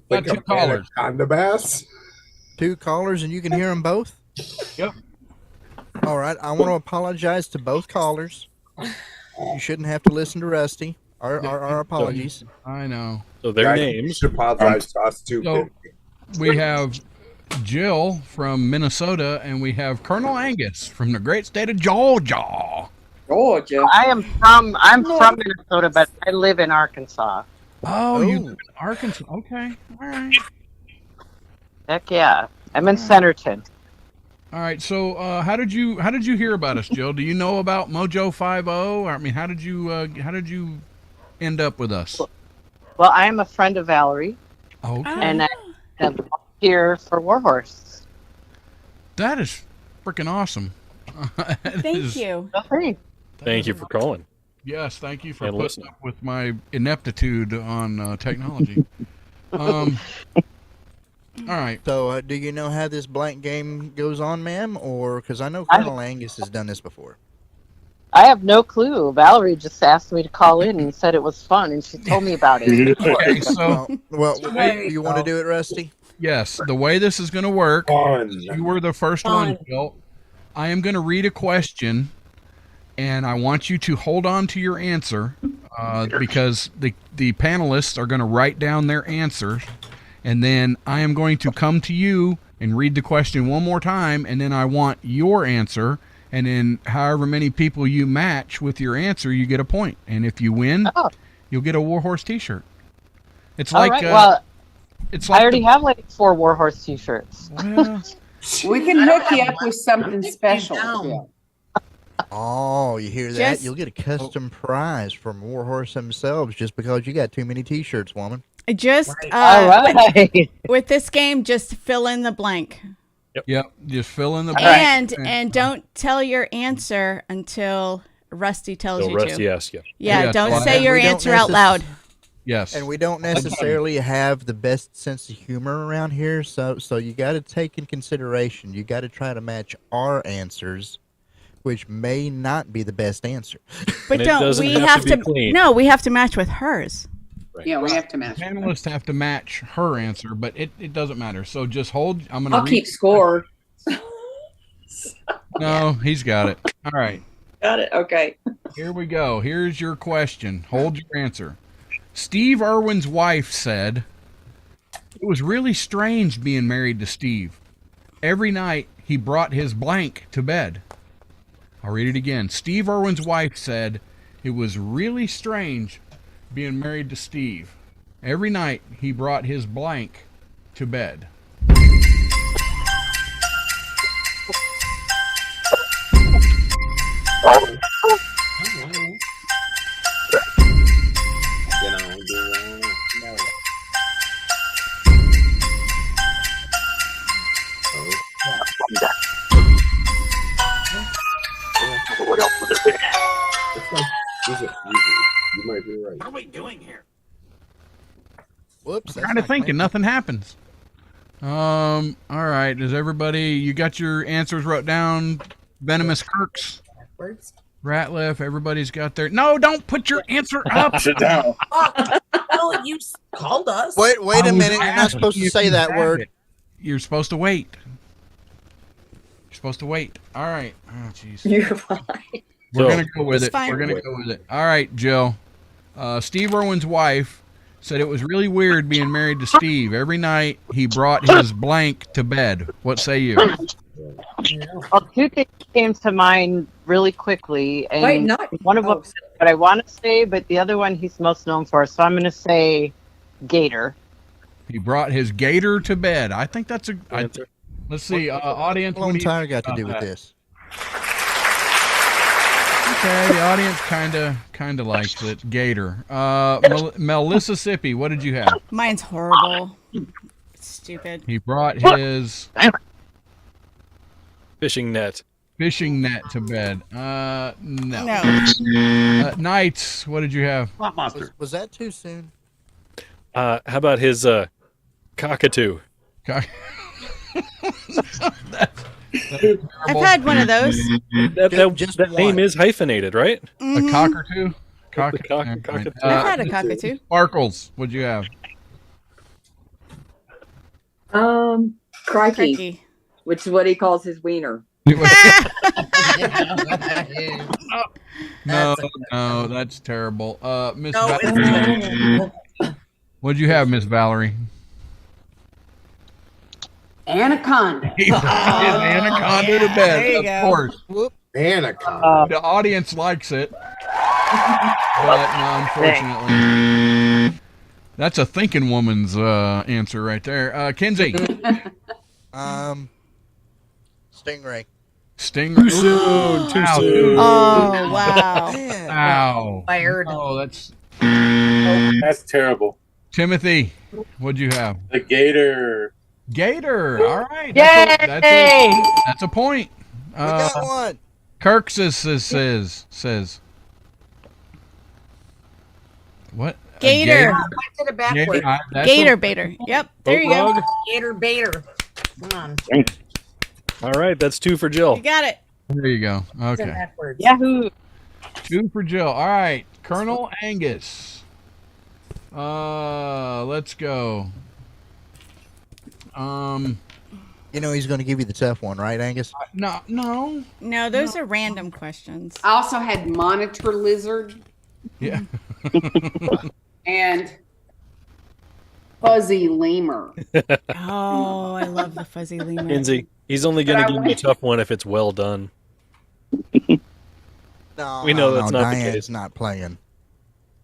Like Got two callers. Anaconda bass? 2 callers, and you can hear them both? Yep. All right. I want to apologize to both callers. You shouldn't have to listen to Rusty. Our apologies. I know. So their Guys, names. you should apologize to us too. So we have Jill from Minnesota, and we have Colonel Angus from the great state of Georgia. Georgia. I'm from Minnesota, but I live in Arkansas. Oh, you live in Arkansas? Okay, all right. Heck yeah, I'm in Centerton. All right. So, how did you hear about us, Jill? Do you know about Mojo 50? I mean, how did you end up with us? Well, I am a friend of Valerie. Okay. And I am here for Warhorse. That is freaking awesome. Thank you. Thank you for calling. Yes, thank you for And putting listening. up with my ineptitude on technology. All right. So, do you know how this blank game goes on, ma'am? Or because I know Colonel Angus has done this before. I have no clue. Valerie just asked me to call in and said it was fun, and she told me about it. Okay, so well, you want to do it, Rusty? yes, the way this is going to work, you were the first one, Jill. I am going to read a question, and I want you to hold on to your answer because the panelists are going to write down their answers, and then I am going to come to you and read the question one more time, and then I want your answer, and then however many people you match with your answer, you get a point. And if you win, you'll get a Warhorse t-shirt. It's All like right, well, it's like I already have like 4 Warhorse t-shirts. Well, We can hook you up with something special. Yeah. Oh, you hear that? Just- You'll get a custom prize from Warhorse themselves just because you got too many T-shirts, woman. Just All right. with this game, just fill in the blank. Yep, just fill in the And don't tell your answer until Rusty tells So you Rusty to. asks you. Yeah, Yes, don't well, say and your we don't answer out loud. Yes. And we don't necessarily have the best sense of humor around here, so you got to take in consideration. You got to try to match our answers, which may not be the best answer. But And it don't doesn't we have have to be clean. No, we have to match with hers. Yeah, we have to match. Panelists have to match her answer, but it doesn't matter. So just hold. I'm going to I'll keep score. No, he's got it. All right. Got it. Okay. Here we go. Here's your question. Hold your answer. Steve Irwin's wife said, "It was really strange being married to Steve. Every night he brought his blank to bed." I'll read it again. Steve Irwin's wife said, "It was really strange being married to Steve. Every night he brought his blank to bed." What else would it be? You might be right. What are we doing here? Whoops. I'm trying to think and nothing happens. All right. Does everybody, you got your answers wrote down? Venomous Kirks, Ratliff, everybody's got their, no, don't put your answer up. Sit down. Well, you called us. Wait a minute. You're not supposed to say that word. You're supposed to wait. You're supposed to wait. All right. Oh, jeez. You're fine. We're going to go with It's it. fine. We're going to go with it. All right, Jill. Steve Irwin's wife said it was really weird being married to Steve. Every night he brought his blank to bed. What say you? Well, 2 things came to mind really quickly, and Wait, not one of them is what I want to say, but the other one he's most known for. So I'm going to say gator. He brought his gator to bed. I think that's a. Let's see, audience. What entire got to do with this? Okay, the audience kind of likes it. Gator. Mississippi, what did you have? Mine's horrible. Stupid. He brought his fishing net. Fishing net to bed. No. Knights, what did you have? Was that too soon? How about his cockatoo? I've had one of those. That name is hyphenated, right? Mhm. A cockatoo? Cockatoo. I've had a cockatoo. Sparkles, what'd you have? Crikey, which is what he calls his wiener. No, that's terrible. Miss No, Valerie, what'd you have, Miss Valerie? Anaconda. He brought his anaconda to bed, There you of go. course. Anaconda. The audience likes it, but no, unfortunately, that's a thinking woman's answer right there. Kinsey, Stingray. Stingray. Too soon. Too soon. Oh, wow. Ow. Fired. Oh, that's terrible. Timothy. What'd you have? The gator. Gator. All right. Yay! That's a point. We got one. Kirk says. What? A Gator. Went to the backward. Gator baiter. Yep. There you go. Gator baiter. Come on. All right, that's 2 for Jill. You got it. There you go. It's Okay. backwards. Yahoo! 2 for Jill. All right. Colonel Angus. Let's go. You know he's going to give you the tough one, right, Angus? No. No, those are random questions. I also had monitor lizard Yeah. and fuzzy lemur. Oh, I love the fuzzy lemur. Kinsey, he's only going to give you a tough one if it's well done. No, We know that's not the Diane's case. not playing.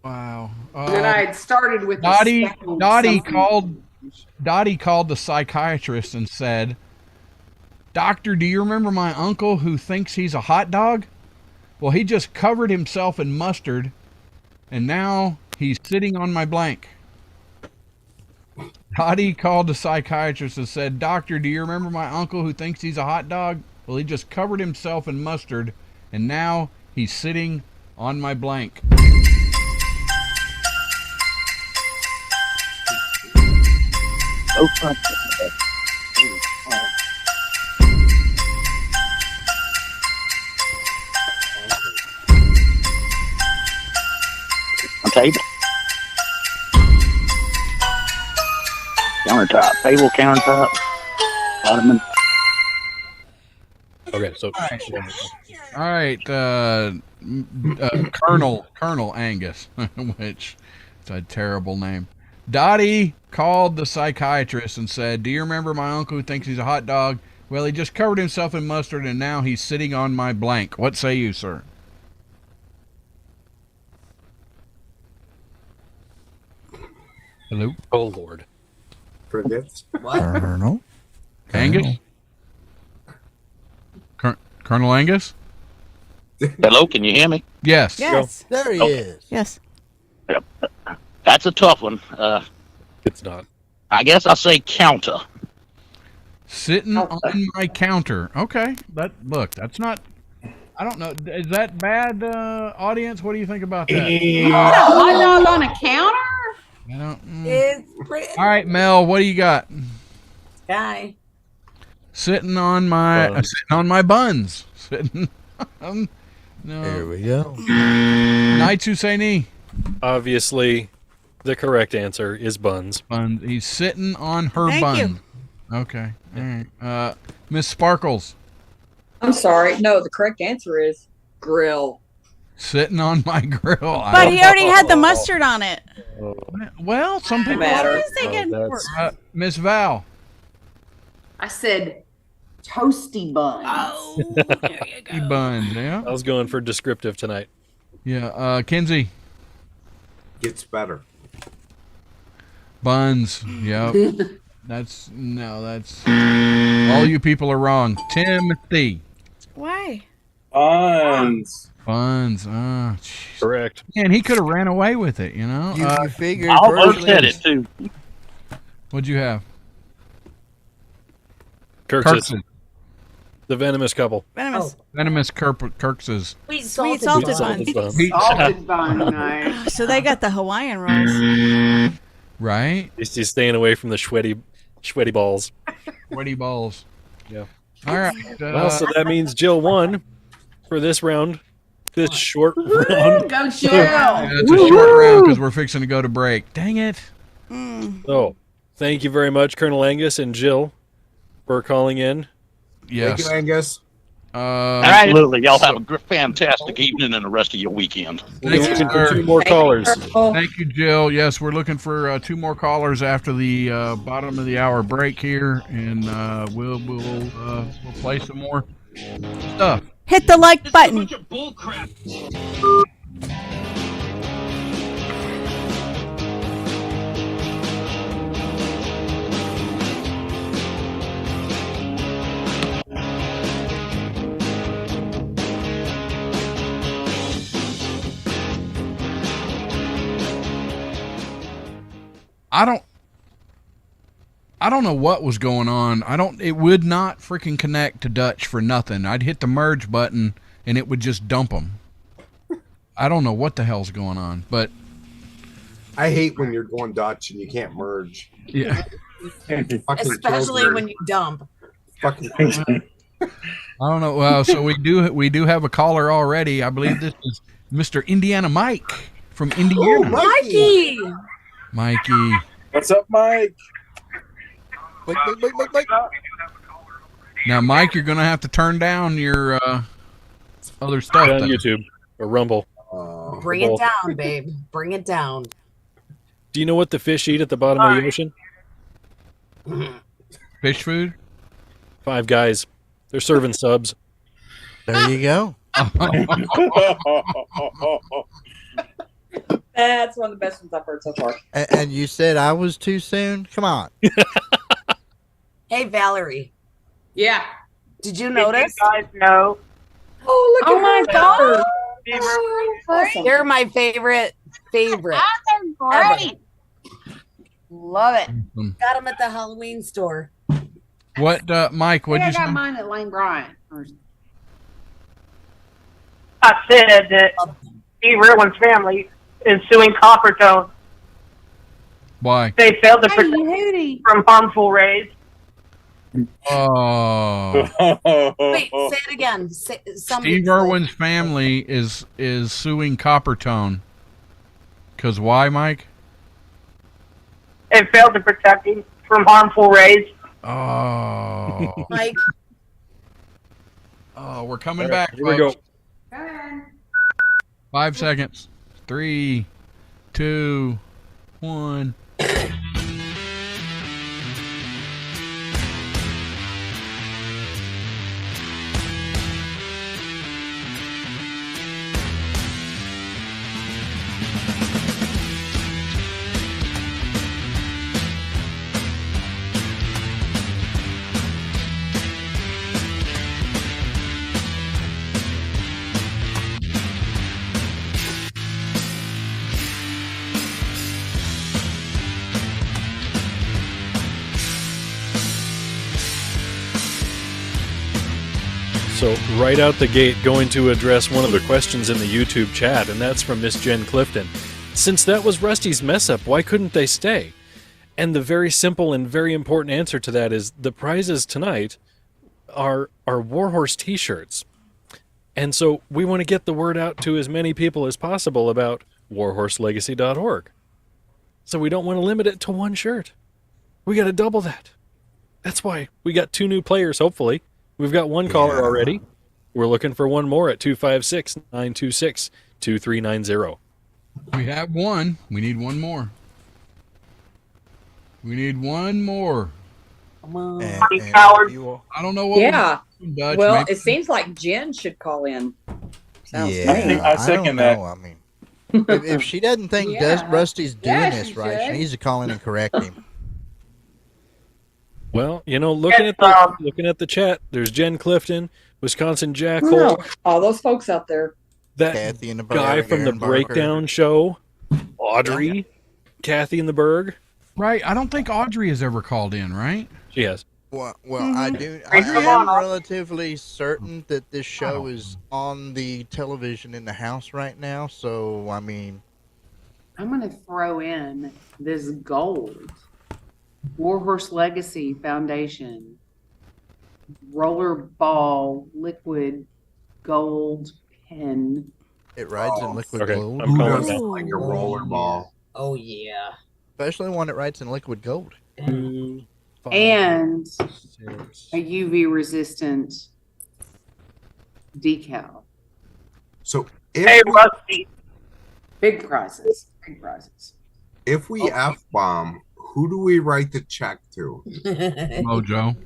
Wow. And I had started with the Dottie second called the psychiatrist and said, "Doctor, do you remember my uncle who thinks he's a hot dog? Well, he just covered himself in mustard, and now he's sitting on my blank." Dottie called the psychiatrist and said, "Doctor, do you remember my uncle who thinks he's a hot dog? Well, he just covered himself in mustard, and now he's sitting on my blank." Table. Countertop. Table, countertop. Ottoman. Okay, so All right, Colonel Angus, which is a terrible name. Dottie called the psychiatrist and said, "Do you remember my uncle who thinks he's a hot dog? Well, he just covered himself in mustard, and now he's sitting on my blank. What say you, sir?" Hello? Oh, Lord. Crickets. Colonel. Angus? Colonel Angus? Hello, can you hear me? Yes. Yes. There he Oh. is. Yes. That's a tough one. It's not. I guess I'll say counter. Sitting on my counter. Okay. That's not... I don't know. Is that bad, audience? What do you think about that? hot dog on a counter? I don't... It's pretty. All right, Mel, what do you got? Guy. Sitting on my buns. Sitting on... No. There we go. Knights Husseini. Obviously, the correct answer is buns. Buns. He's sitting on her Thank bun. you. Okay. All right. Miss Sparkles. I'm sorry. No, the correct answer is grill. Sitting on my grill. But he already had the mustard on it. Well, some people... Matter. I was thinking. Miss Val. I said toasty bun. Oh, there you go. Buns, yeah? I was going for descriptive tonight. Yeah. Kinsey. Gets better. Buns. Yep. That's all you people are wrong. Timothy. Why? Buns. Buns. Oh, jeez. Correct. Man, he could have ran away with it, you know? You figure I almost virtually said is- it too. What'd you have? Kirk's. The venomous couple. Venomous. Venomous Kirkses. Sweet Sweet salted salted buns. buns. Salted bun, nice. So they got the Hawaiian rolls. Right? He's staying away from the sweaty balls. Sweaty balls. Yeah. All right. Well, so that means Jill won for this round. This short round. Go Jill. It's a short round because we're fixing to go to break. Dang it. So, thank you very much, Colonel Angus and Jill, for calling in. Yes. Thank you, Angus. Absolutely. Y'all have a fantastic evening and the rest of your weekend. We're looking for 2 more callers. Thank you, Jill. Yes, we're looking for 2 more callers after the bottom of the hour break here, and we'll play some more stuff. Hit the like button. I don't know what was going on. It would not freaking connect to Dutch for nothing. I'd hit the merge button and it would just dump them. I don't know what the hell's going on, but I hate when you're going Dutch and you can't merge. yeah. Especially when you dump. Fucking I don't know. Well, so we do have a caller already. I believe this is Mr. Indiana Mike from Indiana. Mikey! Mikey. What's up, Mike? Mike. Now, Mike, you're going to have to turn down your other stuff. On then. YouTube or Rumble. Bring it down, babe. Bring it down. Do you know what the fish eat at the bottom of the ocean? Fish food? 5 Guys. They're serving subs. There you go. That's one of the best ones I've heard so far. And you said I was too soon? Come on. Hey, Valerie. Yeah. Did you notice? guys know? Oh, look at my her. God. Awesome. You're my favorite. They're great. Love it. Awesome. Got them at the Halloween store. What, Mike, what'd I you got say? mine at Lane Bryant. I said that Steve Irwin's family is suing Coppertone. Why? They failed to Hey, protect Hootie. from harmful rays. Oh. Wait, say it again. Steve Irwin's family is suing Coppertone. Because why, Mike? They failed to protect him from harmful rays. Oh. Mike. Oh, we're coming All back, right, here we go. folks. 5 seconds. 3, 2, 1. So right out the gate, going to address one of the questions in the YouTube chat, and that's from Miss Jen Clifton. Since that was Rusty's mess up, why couldn't they stay? And the very simple and very important answer to that is the prizes tonight are Warhorse t-shirts. And so we want to get the word out to as many people as possible about warhorselegacy.org. So we don't want to limit it to one shirt. We got to double that. That's why we got 2 new players, hopefully. We've got 1 caller already. We're looking for 1 more at 256-926-2390. We have 1. We need 1 more. We need 1 more. Come on. And I don't know what. Yeah. Dutch, Well, maybe. it seems like Jen should call in. Sounds Yeah, to me. I second that. I mean, If she doesn't think Yeah. Rusty's doing Yeah, this she right, she should. needs to call in and correct him. Well, looking at the chat, there's Jen Clifton, Wisconsin Jack No, Hole, all those folks out there. that Kathy in the guy Berg, from the Aaron Barker. Breakdown Show, Audrey, Kathy in the Berg. Right. I don't think Audrey has ever called in, right? She has. Well, I am relatively certain that this show is on the television in the house right now. So, I mean, I'm going to throw in this gold Warhorse Legacy Foundation rollerball liquid gold pen. it rides in liquid Okay, gold. I'm Who calling doesn't that. like a rollerball? Oh yeah. Especially one that rides in liquid gold. 2, 5, And 6. a UV resistant decal. So Hey, if we, Rusty. Big prizes. Big prizes. if we F-bomb, who do we write the check to? Mojo.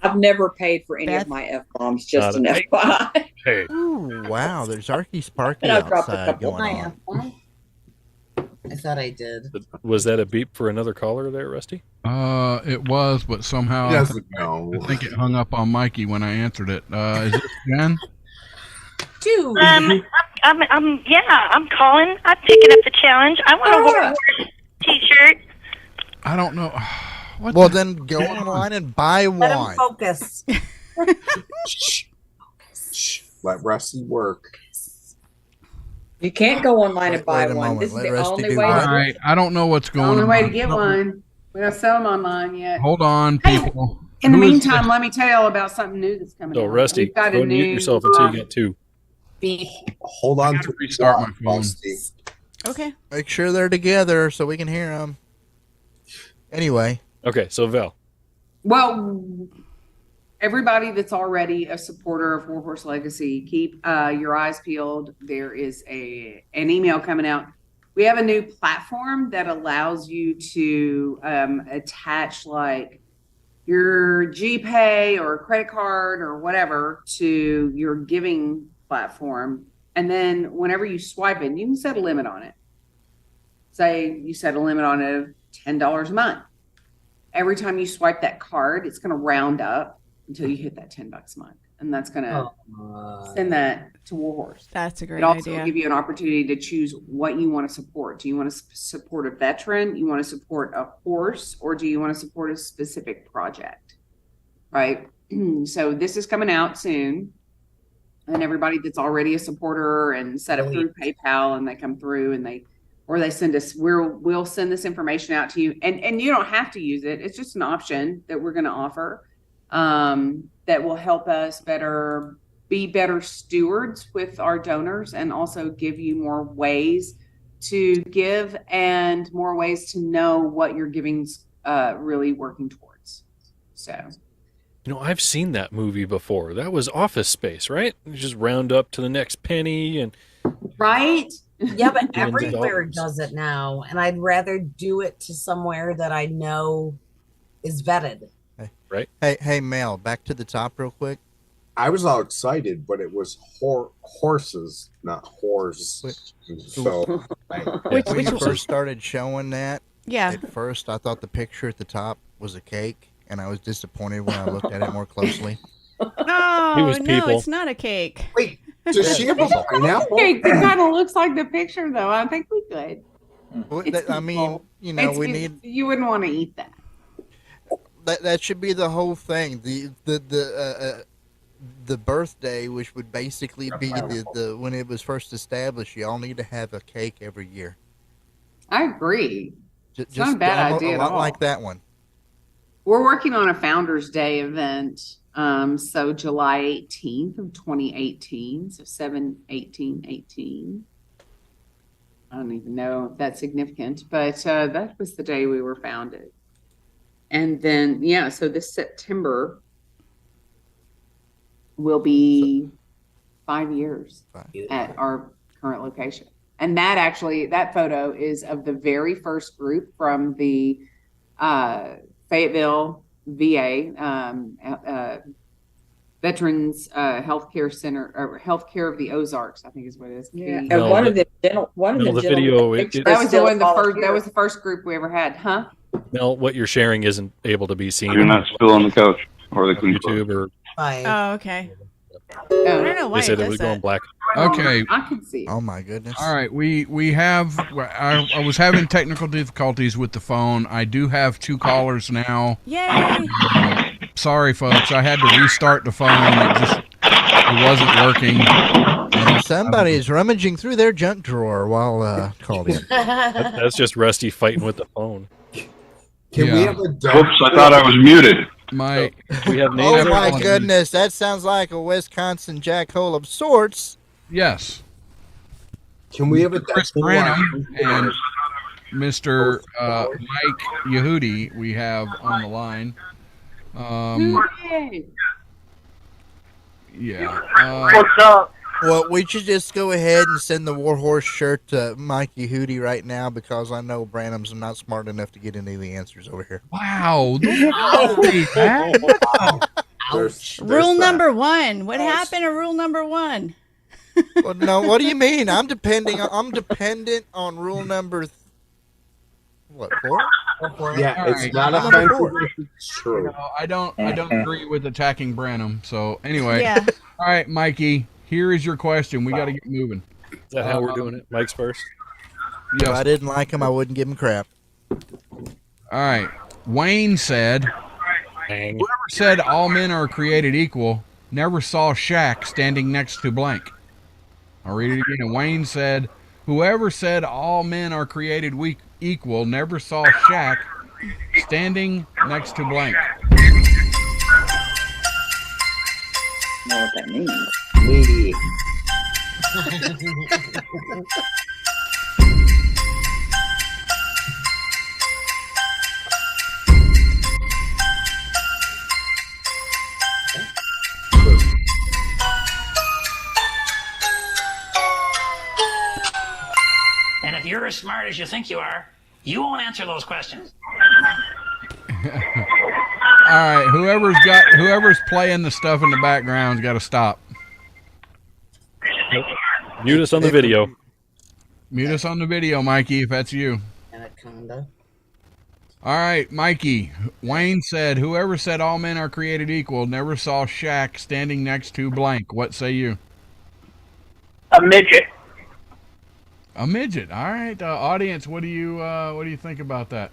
I've never paid for any Beth? of my F bombs, just Not an a- FYI. Hey, Ooh, wow, there's Arky Sparky And I've dropped a outside couple. going on. I thought I did. was that a beep for another caller there, Rusty? It was, but somehow He I doesn't know. think it hung up on Mikey when I answered it. Is it Jen? Dude. I'm calling. I'm picking up the challenge. I want a Warhorse t-shirt. I don't know. What Well, the- then go online and buy Let him one. focus. Shh, let Rusty work. You can't go online and Wait buy a one. moment. This is Let the Rusty only do way. All what? to right. I don't know what's The going only on. way to get one. We don't sell them online yet. Hold on, people. In the Who is meantime, this? let me tell you all about something new that's coming So, out. Rusty, We've got go a mute new yourself until you get 2. Beep. Hold on to restart my phone. Rusty. Okay. Make sure they're together so we can hear them. Anyway, Okay, so Val. Well, everybody that's already a supporter of Warhorse Legacy, keep your eyes peeled. There is an email coming out. We have a new platform that allows you to attach like your GPay or credit card or whatever to your giving platform. And then whenever you swipe it, you can set a limit on it. Say you set a limit on it of $10 a month. Every time you swipe that card, it's going to round up until you hit that $10 a month. And that's going to send that to Warhorse. That's a great It also idea. will give you an opportunity to choose what you want to support. Do you want to support a veteran? You want to support a horse? Or do you want to support a specific project? Right? So this is coming out soon. And everybody that's already a supporter and set up through PayPal and they come through and they send us, we'll send this information out to you. And you don't have to use it. It's just an option that we're going to offer that will help us be better stewards with our donors and also give you more ways to give and more ways to know what your giving's really working towards. So, I've seen that movie before. That was Office Space, right? You just round up to the next penny and right? Yeah, but Millions of everywhere dollars. does it now, and I'd rather do it to somewhere that I know is vetted. Right. Hey, Mel, back to the top real quick. I was all excited, but it was horses, not horse. So, Which when you one? first started showing that, Yeah. at first I thought the picture at the top was a cake, and I was disappointed when I looked at it more closely. Oh, It was no, people. it's not a cake. wait, does she have a pineapple? It kind of looks like the picture, though. I think we could. Well, It's I mean, you wouldn't want to eat that. that should be the whole thing. The birthday, which would basically be the when it was first established. You all need to have a cake every year. I agree. Just not a bad idea a at lot all. like that one. We're working on a Founders Day event. So July 18th of 2018. So 7/18/18. I don't even know if that's significant, but that was the day we were founded. And then, so this September will be 5 years at our current location. And that photo is of the very first group from the Fayetteville VA Veterans Healthcare Center or Healthcare of the Ozarks, I think is what it is. Yeah, The- and one of the video, that was the one. That was the first group we ever had, huh? Mel, what you're sharing isn't able to be seen. You're not still on the couch or the YouTube or. Oh, okay. I don't know why They said it it does was that. going black. Okay. I can see. Oh my goodness. All right, we have. I was having technical difficulties with the phone. I do have 2 callers now. Yay! Sorry, folks. I had to restart the phone. It wasn't working. Somebody is rummaging through their junk drawer while called in. That's just Rusty fighting with the phone. Can we have a dog? Oops, I thought I was muted. We have Oh my goodness, that sounds like a Wisconsin jackhole of sorts. Yes. Can we have a Chris double Branham line? and Mr. Mike Yehudi we have on the line. Yeah. What's up? Well, we should just go ahead and send the Warhorse shirt to Mike Yehudi right now because I know Branham's not smart enough to get any of the answers over here. Wow. Rule number 1. What happened to rule number 1? Well, no, what do you mean? I'm dependent on rule number 4? Yeah, All it's right. not Number offensive. 4. It's true. No, I don't agree with attacking Branham. So anyway. Yeah. All right, Mikey, here is your question. We got to get moving. Is that how we're doing it? Mike's first. If I didn't like him, I wouldn't give him crap. All right. Wayne said, whoever said all men are created equal never saw Shaq standing next to blank. I'll read it again. Wayne said, whoever said all men are created equal never saw Shaq standing next to blank. know what that means. Me. And if you're as smart as you think you are, you won't answer those questions. All right, whoever's playing the stuff in the background's got to stop. Mute us on the video. Mute us on the video, Mikey, if that's you. Anaconda. All right, Mikey. Wayne said, whoever said all men are created equal never saw Shaq standing next to blank. What say you? A midget. A midget. All right, audience, what do you think about that?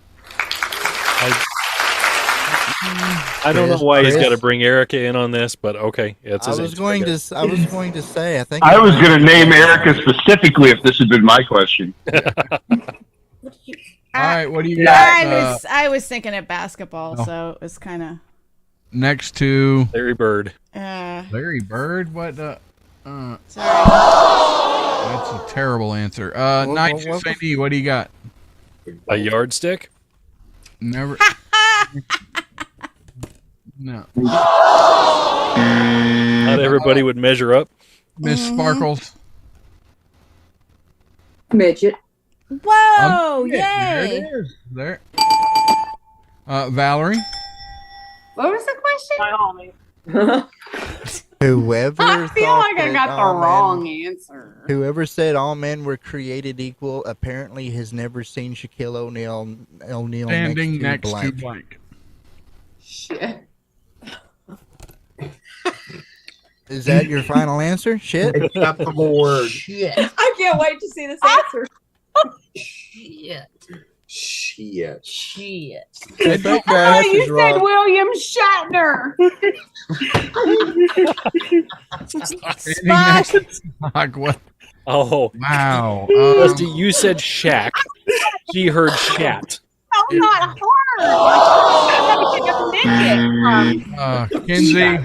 I don't know why he's got to bring Erica in on this, but okay. It's I was going to say. I think I was going to name Erica specifically if this had been my question. All right, what do you got? I was thinking of basketball, so it was kind of next to Larry Bird. Larry Bird? What? Sorry. That's a terrible answer. Nigel Sadie, what do you got? A yardstick? Never. No. Not everybody would measure up. Miss Sparkles. Midget. Whoa! Yeah, there Yay! it is. There. Valerie. What was the question? My homie. Whoever I feel thought like I that got the all wrong men- answer. Whoever said all men were created equal apparently has never seen Shaquille O'Neal Standing next to to blank. blank. Shit. Is that your final answer? Shit. Acceptable word. Shit. I can't wait to see this answer. Shit. Shit. Shit. I think Oh, Travis you is said wrong. William Shatner. Like what? Oh, wow. Rusty, you said Shaq. She heard Shat. Oh, not hard. Kinsey.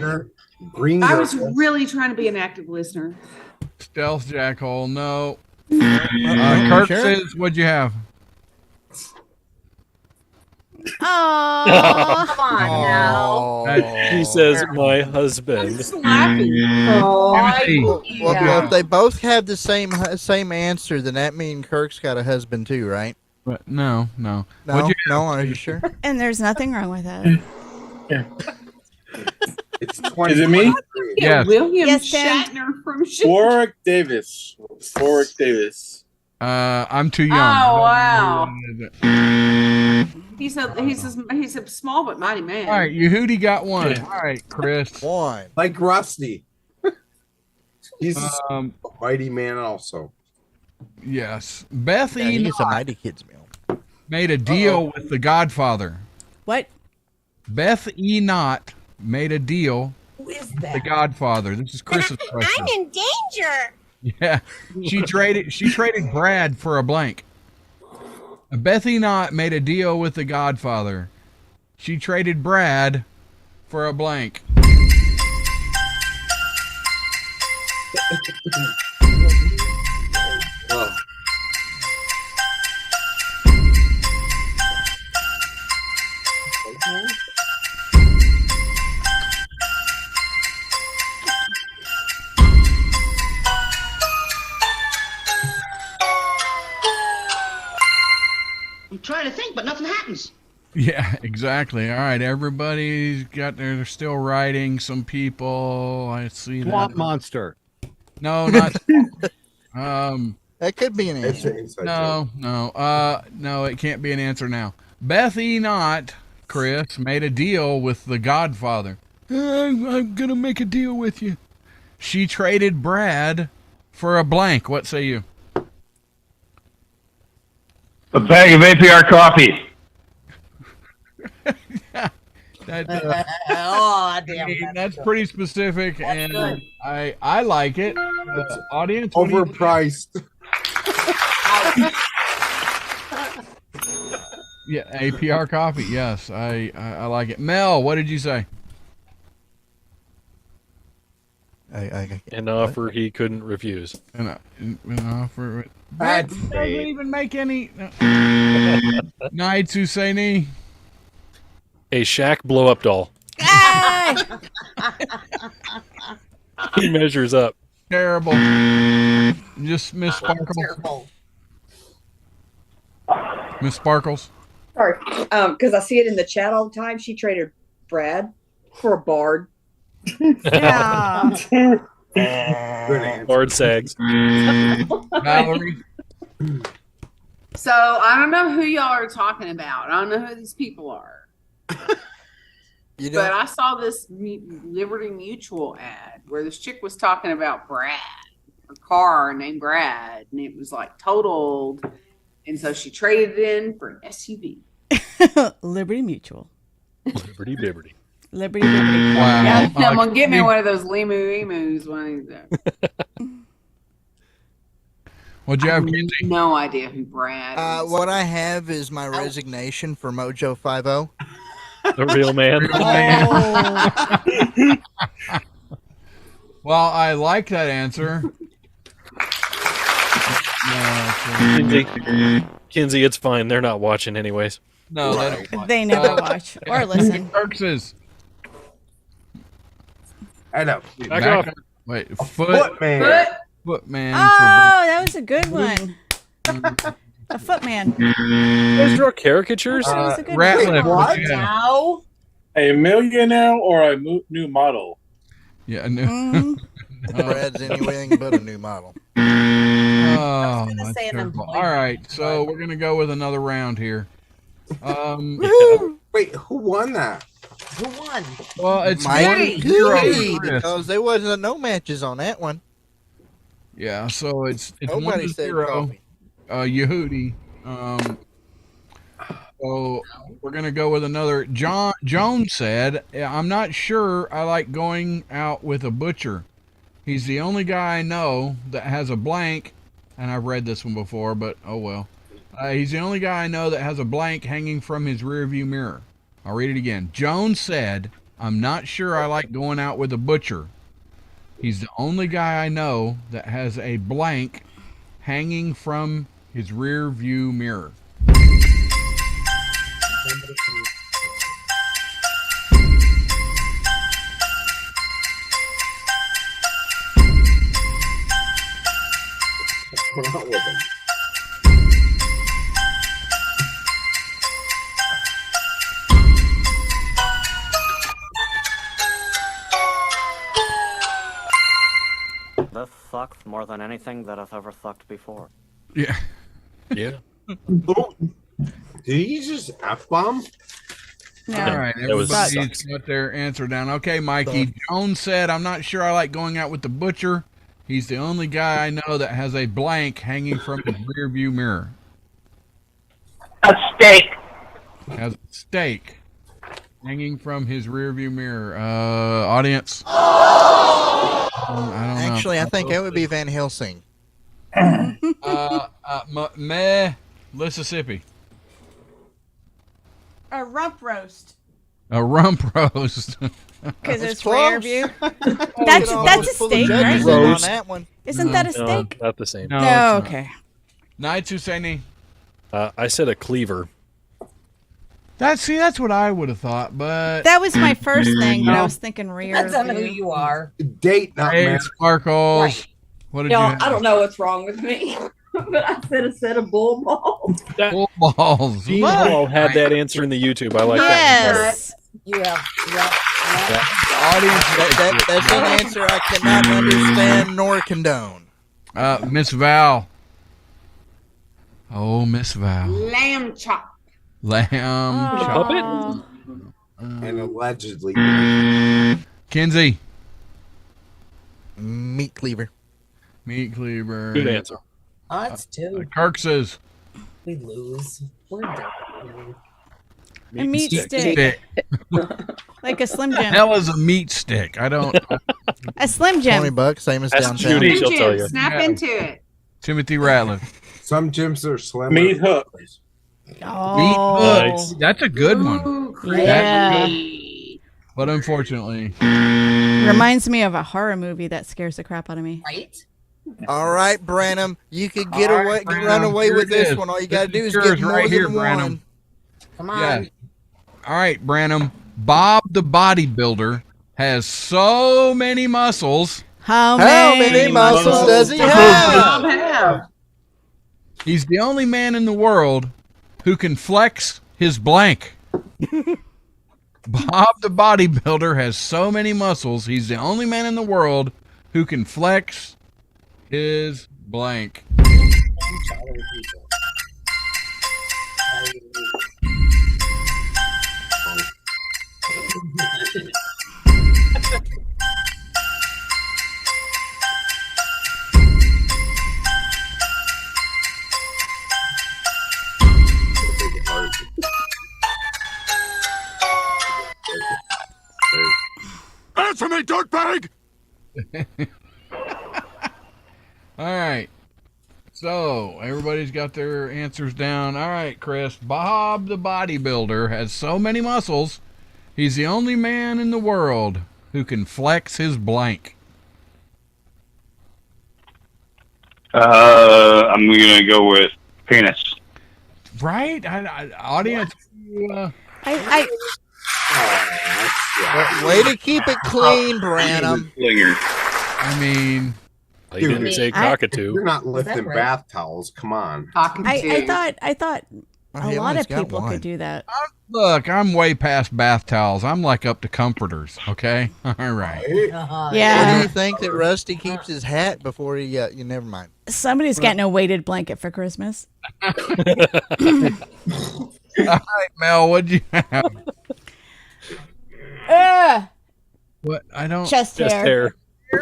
Green I was girl. really trying to be an active listener. Stealth Jackhole. No. Kirk Kirk says, what'd you have? Oh, Come on now. She says, my husband. Oh, Well, if they both have the same answer, then that means Kirk's got a husband too, right? But no. No, What'd you no. Are you sure? and there's nothing wrong with that. It's Is it me? Yes. William Yes, Tim. Shatner from Warwick Davis. Warwick Davis. I'm too young. Oh wow. He's a small but mighty man. All right, Yehudi got one. All right, Chris. One. Like Rusty. He's a Um, mighty man also. yes. Beth Yeah, he Enoch gets a mighty kids meal. made a deal with the Godfather. What? Beth Enoch made a deal Who is with the that? Godfather. This is Chris's question. I'm in danger. Yeah, she traded Brad for a blank. Beth Enoch made a deal with the Godfather. She traded Brad for a blank. Oh. I'm trying to think, but nothing happens. Yeah, exactly. All right, everybody's got they're still writing. Some people I see Swamp that. monster. No, not. That could be an It's answer. an inside No, no, it can't be an answer now. Beth Enoch, Chris, made a deal with the Godfather. I'm gonna make a deal with you. She traded Brad for a blank. What say you? A bag of APR coffee. That, Oh, damn. that's pretty specific, and good. I like it. Audience, what do you think? Overpriced. Yeah, APR coffee. Yes, I like it. Mel, what did you say? An offer he couldn't refuse. An offer. That's Doesn't fake. even make any. Nights Husseini. A Shaq blow up doll. He measures up. Terrible. Just Miss Sparkles. Terrible. Miss Sparkles. Sorry, because I see it in the chat all the time. She traded Brad for a Bard. Yeah. Good answer. Hard sags. Valerie. So I don't know who y'all are talking about. I don't know who these people are. You But don't. I saw this Liberty Mutual ad where this chick was talking about Brad, her car named Brad, and it was like totaled. And so she traded it in for an SUV. Liberty Mutual. Liberty Bibberty. Liberty Liberty. Wow. Yeah, I'm gonna get me one of those Limu Emus one of these. What'd you I have, have Kenzie? no idea who Brad is. What I have is my resignation for Mojo 50. The real man. Well, I like that answer. Kinsey, it's fine. They're not watching anyways. No, they don't watch. They never watch or listen. Xerxes. I know. Back off. Wait, Footman. Footman. Oh, that was a good one. A footman. Those draw caricatures? That was a good Ratliff. one. What? Yeah. Now? A millionaire or a new model? Yeah, no. Mm. Brad's anything but a new model. Oh, gonna that's say an terrible. employee. All right, so we're gonna go with another round here. Wait, who won that? Who won? Well, it's Mike 1-0 Chris. because there wasn't no matches on that one. Yeah, so it's Nobody said 1-0. coffee. Yehudi. So we're gonna go with another. Joan said, "I'm not sure I like going out with a butcher. He's the only guy I know that has a blank." And I've read this one before, but oh well. He's the only guy I know that has a blank hanging from his rearview mirror. I'll read it again. Joan said, "I'm not sure I like going out with a butcher. He's the only guy I know that has a blank hanging from his rear view mirror." What's wrong with him? thucked more than anything that I've ever thucked before. Yeah. Yeah. Oh, did he just F-bomb? No. All right, That was everybody's sucks. got their answer down. Okay, Mikey. Jones said, I'm not sure I like going out with the butcher. He's the only guy I know that has a blank hanging from his rear view mirror. A steak. Has a steak hanging from his rear view mirror. Audience? I don't know. Actually, I think that would be Van Helsing. Mississippi. A rump roast. A rump roast. Because it's close. rear view. That's a steak, right? On that one. Isn't that a steak? Not the same. No, No, it's okay. Night Husseini. I said a cleaver. That's what I would have thought, but That was my first thing, but I was thinking rear Depends on who view. you are. Date, not hey, marriage. Sparkles. Right. What did Y'all, you have? I don't know what's wrong with me, but I said a set of bull balls. Bull balls. Dean Hall had that answer in the YouTube. I like that. Yes. You have. Audience. That's an answer I cannot understand nor condone. Miss Val. Oh, Miss Val. Lamb chop. Lamb Oh. chop. Puppet? And allegedly. Kinsey. Meat cleaver. Meat cleaver. Good answer. Odds too. Kirk says. We lose. We're done. A meat stick. Stick. Like a Slim Jim. That was a meat stick. I don't. A Slim Jim. $20, same as Ask downtown. Judy, she'll tell you. Snap Yeah. into it. Timothy Ratliff. Some gyms are slimmer. Meat hook. Oh. Meat hook. Nice. That's a good one. Ooh, Yeah. crazy. But unfortunately, Reminds me of a horror movie that scares the crap out of me. Right? All right, Branham, you could get All away, right, Branham, run away here with it this is. one. All you got to do is This get is more right here, than Branham. one. Come on. yeah. All right, Branham. Bob the bodybuilder has so many muscles. How How many muscles does he have? have? He's the only man in the world who can flex his blank. Bob the bodybuilder has so many muscles. He's the only man in the world who can flex his blank. Answer me, dirtbag! All right. So, everybody's got their answers down. All right, Chris. Bob the bodybuilder has so many muscles, he's the only man in the world who can flex his blank. I'm gonna go with penis. Right? Audience. I Way to keep it clean, Branham. I mean, you didn't say cockatoo. You're not lifting Is that right? bath towels. Come on. I thought Well, a he lot only of got people one. could do that. look, I'm way past bath towels. I'm like up to comforters, okay? All right. Uh-huh. What do Yeah. you think that Rusty keeps his hat before he? You never mind. Somebody's getting a weighted blanket for Christmas. All right, Mel, what'd you have? What? I don't. Chest hair.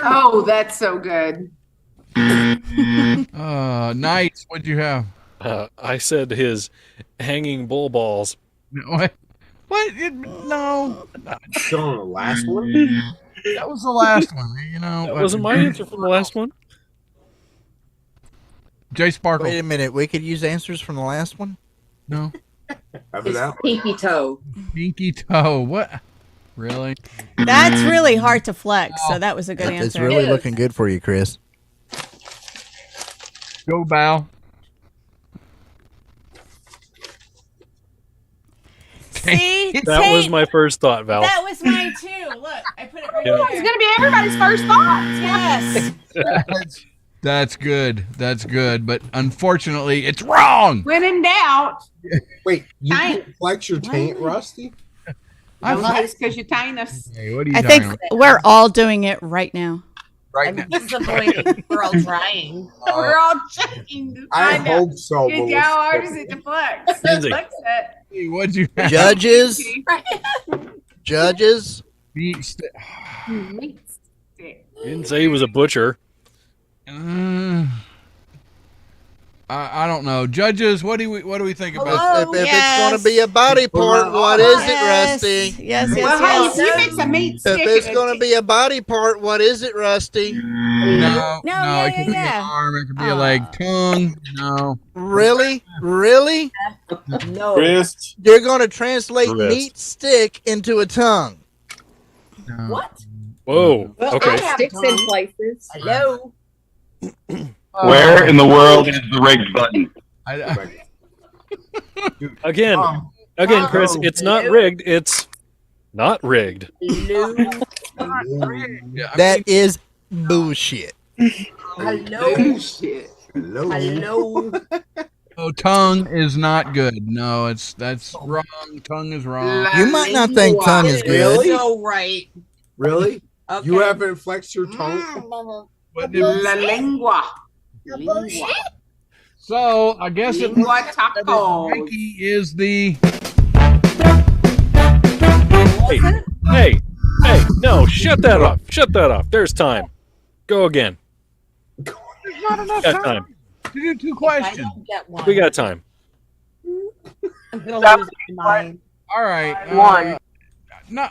Oh, that's so good. Knights, what'd you have? I said his hanging bull balls. What? What? No. Still on the last one? That was the last one, you know. That wasn't my answer from the last one. Jay Sparkle. Wait a minute. We could use answers from the last one. No. After that one. Pinky toe. Pinky toe. What? Really? That's really hard to flex, so that was a good It's answer. really looking good for you, Chris. Go bow. See? That was my first thought, Val. That was mine too. Look, I put it right Yeah. It's here. gonna be everybody's first thought. Yes. That's good. That's good. But unfortunately, it's wrong. When in doubt, Wait, you Taint. can flex your taint, Rusty? it's because you taint us. Hey, what are you I talking think about? we're all doing it right now. right now. I'm disappointed. We're all trying. We're all checking to I find out hope so. just how hard is it to flex. Lindsay. Flex it. Hey, what'd you have? Judges, judges. Meat stick. Meat stick. You didn't say he was a butcher. I don't know. Judges, what do we think about If it's going to be a body part, what is it, Rusty? Yes, Well, hey, if you mix a meat stick, If it's going to be a body part, what is it, Rusty? No, yeah, it could be an yeah. arm, it could be a leg, tongue. No. Really? Really? No. Wrist. You're going to translate Wrist. meat stick into a tongue? No. What? Whoa. Well, Okay. I have Sticks in tongue. places. Hello. Where in the world is the rigged button? Again, Chris, it's not rigged. It's not rigged. Hello. Yeah, That is bullshit. Hello. Shit. Hello. Oh, tongue is not good. No, that's wrong. Tongue is wrong. You might not think tongue is good. So right. Really? Okay. You haven't flexed your tongue? What did- La lengua. Lengua. So I guess it Lengua tacos. Mikey is the. Hey, no, shut that off. Shut that off. There's time. Go again. There's not enough Got time time. to do two I questions. don't get one. We got time. I'm gonna lose my mind. All right. One. No.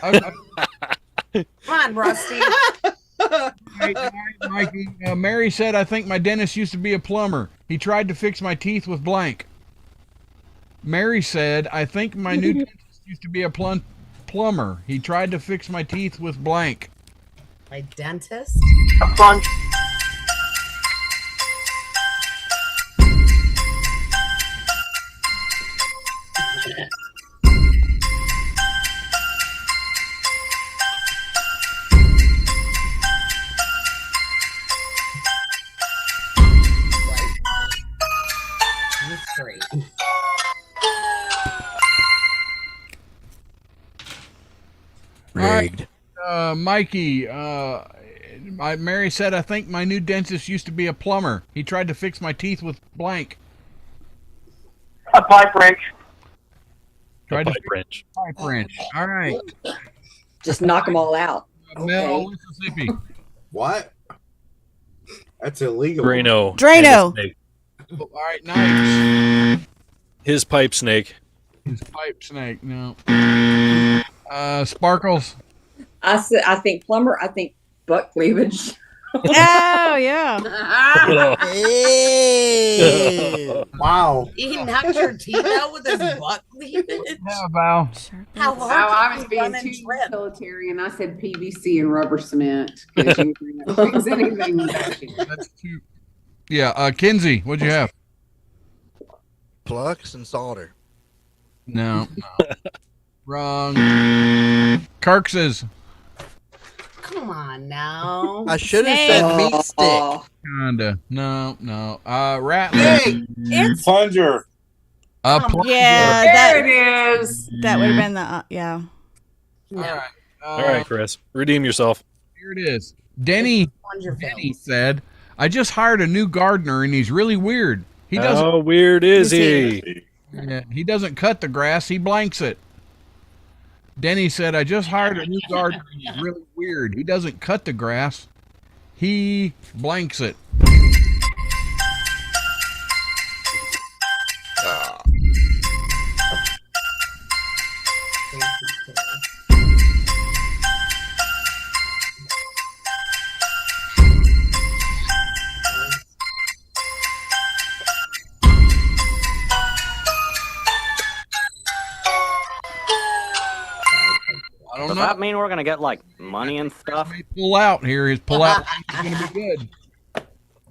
Come on, Rusty. Mikey. Mary said, "I think my dentist used to be a plumber. He tried to fix my teeth with blank." Mary said, "I think my new dentist used to be a plumber. He tried to fix my teeth with blank." My dentist. A plunge. That's great. Rigged. Mikey, Mary said, "I think my new dentist used to be a plumber. He tried to fix my teeth with blank." A pipe wrench. Tried Pipe to fix wrench. pipe wrench. All right. Just knock them all out. Mel, Mississippi. What? That's illegal. Drano. Drano. And his snake. All right, nice. His pipe snake. His pipe snake. No. Sparkles. I think plumber. I think butt cleavage. Oh, yeah. Hey. Wow. He knocked your teeth out with his butt cleavage. Yeah, Val. How How hard I was can you being run and too trip? utilitarian. I said PVC and rubber cement. 'Cause you can fix anything with that shit. That's two. Yeah, Kinsey, what'd you have? Flux and solder. No. Wrong. Kirk says, Come on now. I should have said meat stick. kinda. No. Rattler. It's Plunger. Plunger. Yeah, There that, it is. that would have been the, yeah. All right. All right, Chris. Redeem yourself. Here it is. Denny said, "I just hired a new gardener and he's really weird. He doesn't. How weird is he? Yeah, he doesn't cut the grass. He blanks it." Denny said, "I just hired a new gardener and he's really weird. He doesn't cut the grass. He blanks it." I don't Does know. that mean we're gonna get like money and stuff? Pull out here. His pull out is going to be good.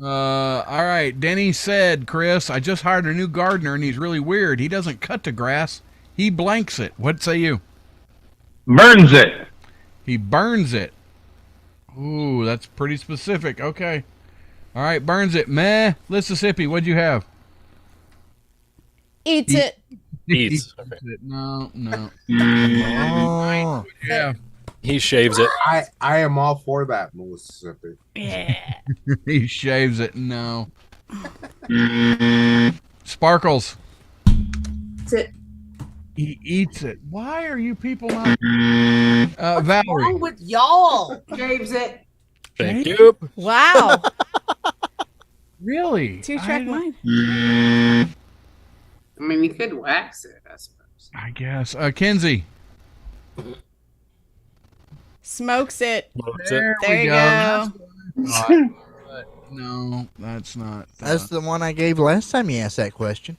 All right. Denny said, "Chris, I just hired a new gardener and he's really weird. He doesn't cut the grass. He blanks it." What say you? Burns it. He burns it. Ooh, that's pretty specific. Okay. All right, burns it. Meh. Mississippi, what'd you have? Eats it. Eats. it. No. Oh. Yeah. He shaves it. I am all for that, Mississippi. Yeah. He shaves it. No. Sparkles. Sit. He eats it. Why are you people not? What's Valerie. wrong with y'all? Shaves it. Thank you. Wow. Really? 2-track mind. I mean, you could wax it, I suppose. I guess. Kenzie. Smokes it. There There we you go. go. No, that's not. That's the one I gave last time you asked that question.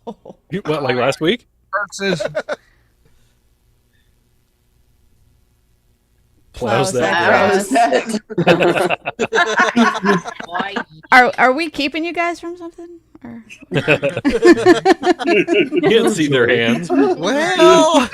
What, like last week? Versus. Plows that grass. Are we keeping you guys from something? Or? You can't see their hands. Well,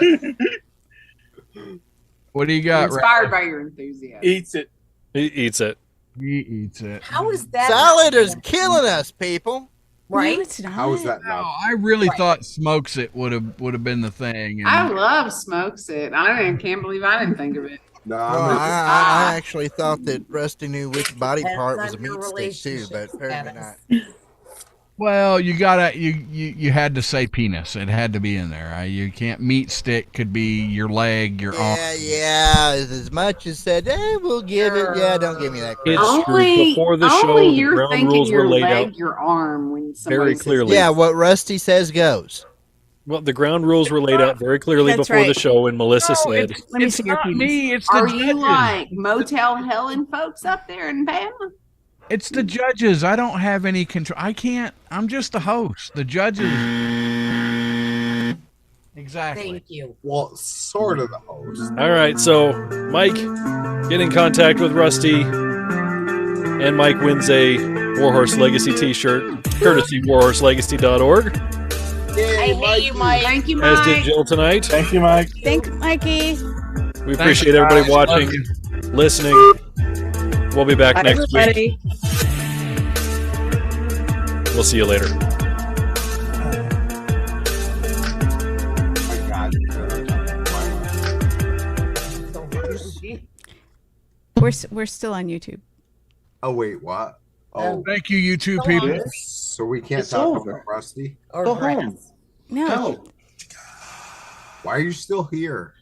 what do you got? Inspired by your enthusiasm. Eats it. He eats it. He eats it. How is that? salad is killing us, people. Right? No, it's not. How is that No, not? I really thought smokes it would have been the thing. I love smokes it. Can't believe I didn't think of it. No, Well, I'm I actually thought that Rusty knew which body That's part was a not your meat stick too, but relationship apparently status. not. Well, you had to say penis. It had to be in there. You can't. Meat stick could be your leg, your arm. Yeah. As much as said, we'll give it. Yeah, don't give me that crap. It's true. Before the show, only the you're ground thinking rules your were laid leg, out your arm when somebody very says clearly. Yeah, what Rusty says goes. Well, the ground rules were laid out very clearly That's before the right. show, and Melissa said, Let me It's see your not penis. me. It's the Are judges. you like Motel Helen folks up there in Bama? It's the judges. I don't have any control. I can't. I'm just the host. The judges. Exactly. Thank you. well, sort of the host. all right, so Mike, get in contact with Rusty, and Mike wins a Warhorse Legacy t-shirt, courtesy warhorselegacy.org, I hate you, Mike. Thank you, as did Mike. Jill tonight. Thank you, Mike. Thank Mikey. We appreciate everybody guys. Love watching, you. listening. We'll be back Bye, next week. everybody. We'll see you later. Oh my God. We're still on YouTube. Oh wait, what? Oh, Thank you, YouTube people. so we can't It's talk over. about Rusty. Or Go grass. home. No. Go. Why are you still here?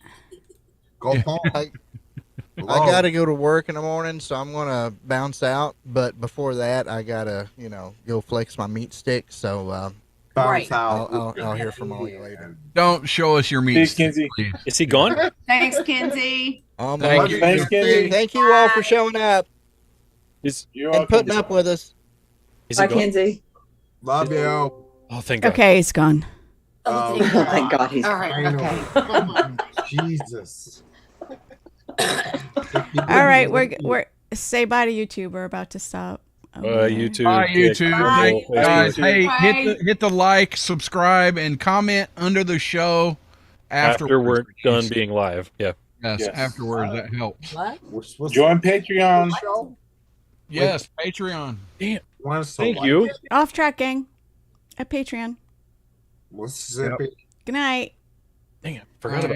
Go Yeah. home. I Hello? got to go to work in the morning, so I'm gonna bounce out. But before that, I gotta, go flex my meat stick. So bounce Right. out. I'll hear from all you later. Don't show us your meat. Thanks, stick, Kinsey. please. Is he gone? Thanks, Kinsey. Thank you. Thanks, Kinsey. Thank you all for showing up You're and welcome. putting up with us. Is he Bye, gone? Kenzie. Love you. Oh, thank God. Okay, it's gone. Oh, Oh, thank God. Thank God he's. All right. Finally. Jesus. All right, we're say bye to YouTube. We're about to stop. YouTube. Bye, Kick, YouTube. Rumble, Thank you, guys. Facebook. Hey, Bye. hit the like, subscribe, and comment under the show After we're afterwards. done being live. Yeah. Yes, Yes. afterwards. That helps. What? We're supposed Join Patreon. show. Yes, Patreon. Damn. Want us to Thank like you. it? Off track gang at Patreon. Mississippi. Good night. Dang it. Forgot about